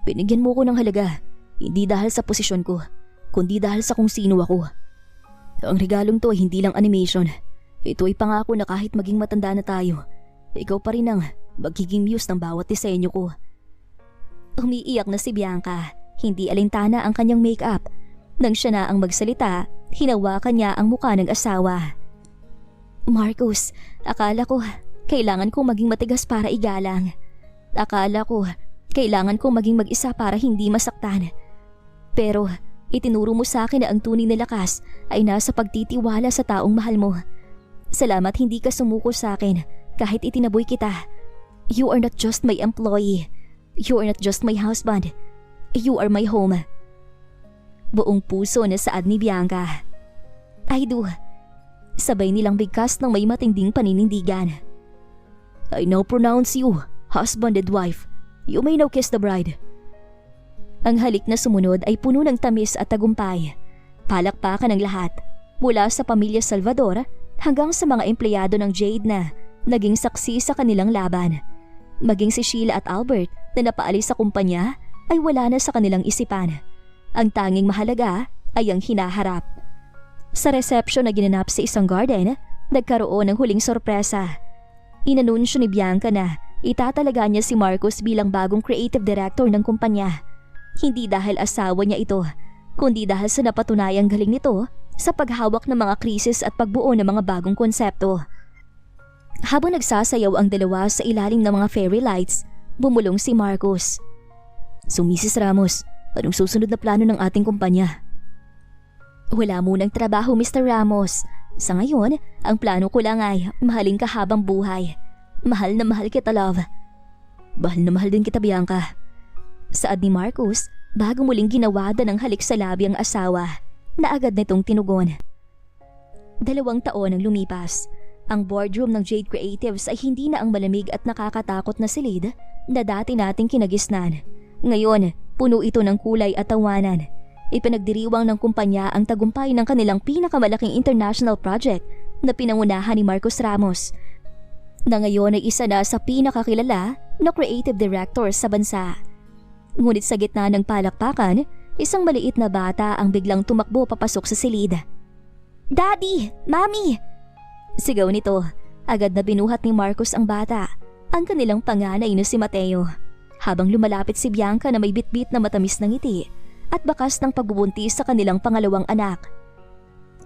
Binigyan mo ko ng halaga, hindi dahil sa posisyon ko, kundi dahil sa kung sino ako. Ang regalong to ay hindi lang animation. Ito ay pangako na kahit maging matanda na tayo, ikaw pa rin ang magiging muse ng bawat disenyo ko. Umiiyak na si Bianca, hindi alintana ang kanyang make-up. Nang siya na ang magsalita, hinawakan niya ang mukha ng asawa. Marcos, akala ko kailangan kong maging matigas para igalang. Akala ko kailangan kong maging mag-isa para hindi masaktan. Pero itinuro mo sa akin na ang tunay na lakas ay nasa pagtitiwala sa taong mahal mo. Salamat hindi ka sumuko sa akin kahit itinaboy kita. You are not just my employee. You are not just my husband. You are my home. Buong puso na saad ni Bianca. I do. Sabay nilang bigkas ng may matinding paninindigan. I now pronounce you husband and wife. You may now kiss the bride. Ang halik na sumunod ay puno ng tamis at tagumpay. Palakpakan ng lahat, mula sa pamilya Salvador hanggang sa mga empleyado ng Jade na naging saksi sa kanilang laban. Maging si Sheila at Albert na napaalis sa kumpanya ay wala na sa kanilang isipan. Ang tanging mahalaga ay ang hinaharap. Sa reception na ginanap sa isang garden, nagkaroon ng huling sorpresa. Inanunsyo ni Bianca na itatalaga niya si Marcos bilang bagong creative director ng kumpanya. Hindi dahil asawa niya ito, kundi dahil sa napatunayang galing nito sa paghawak ng mga krisis at pagbuo ng mga bagong konsepto. Habang nagsasayaw ang dalawa sa ilalim ng mga fairy lights, bumulong si Marcos. So Mrs. Ramos, anong susunod na plano ng ating kumpanya? Wala munang trabaho, Mr. Ramos. Sa ngayon, ang plano ko lang ay mahalin ka habang buhay. Mahal na mahal kita, love. Mahal na mahal din kita, Bianca. Saad ni Marcos bago muling ginawada ng halik sa labi ang asawa na agad nitong tinugon. 2 taon ang lumipas. Ang boardroom ng Jade Creatives ay hindi na ang malamig at nakakatakot na silid na dati nating kinagisnan. Ngayon, puno ito ng kulay at tawanan. Ipinagdiriwang ng kumpanya ang tagumpay ng kanilang pinakamalaking international project na pinangunahan ni Marcos Ramos, na ngayon ay isa na sa pinakakilala na creative director sa bansa. Ngunit sa gitna ng palakpakan, isang maliit na bata ang biglang tumakbo papasok sa silid. Daddy! Mommy! Sigaw nito. Agad na binuhat ni Marcos ang bata, ang kanilang panganay na si Mateo. Habang lumalapit si Bianca na may bitbit na matamis na ngiti at bakas ng pagbubuntis sa kanilang pangalawang anak.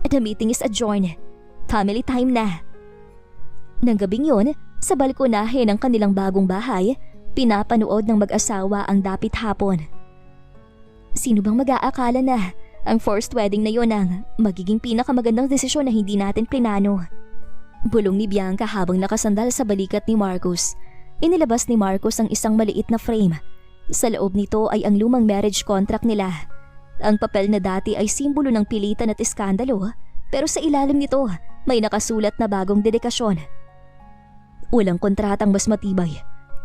The meeting is adjourned. Family time na. Nang gabing yun, sa balkonahe ng kanilang bagong bahay, pinapanood ng mag-asawa ang dapit hapon. Sino bang mag-aakala na ang first wedding na yon ang magiging pinakamagandang desisyon na hindi natin plinano? Bulong ni Bianca habang nakasandal sa balikat ni Marcos. Inilabas ni Marcos ang isang maliit na frame. Sa loob nito ay ang lumang marriage contract nila. Ang papel na dati ay simbolo ng pilitan at iskandalo, pero sa ilalim nito may nakasulat na bagong dedikasyon. Walang kontratang mas matibay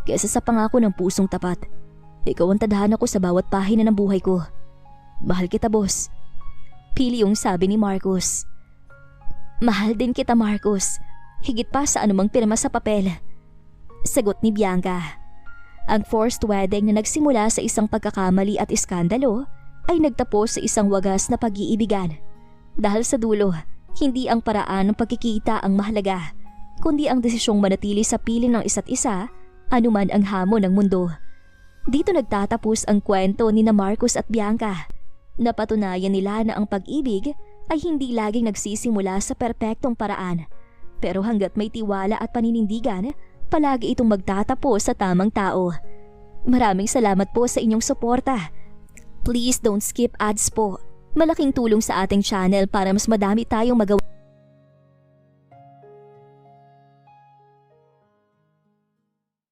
kaysa sa pangako ng pusong tapat. Ikaw ang tadhana ko sa bawat pahina ng buhay ko. Mahal kita, boss. Pili yung sabi ni Marcos. Mahal din kita, Marcos. Higit pa sa anumang pirma sa papel. Sagot ni Bianca. Ang forced wedding na nagsimula sa isang pagkakamali at iskandalo ay nagtapos sa isang wagas na pag-iibigan. Dahil sa dulo, hindi ang paraan ng pagkikita ang mahalaga, kundi ang desisyong manatili sa piling ng isa't isa, anuman ang hamon ng mundo. Dito nagtatapos ang kwento ni na Marcos at Bianca. Napatunayan nila na ang pag-ibig ay hindi laging nagsisimula sa perpektong paraan. Pero hanggat may tiwala at paninindigan, palagi itong magtatapos sa tamang tao. Maraming salamat po sa inyong suporta. Please don't skip ads po. Malaking tulong sa ating channel para mas madami tayong magawa.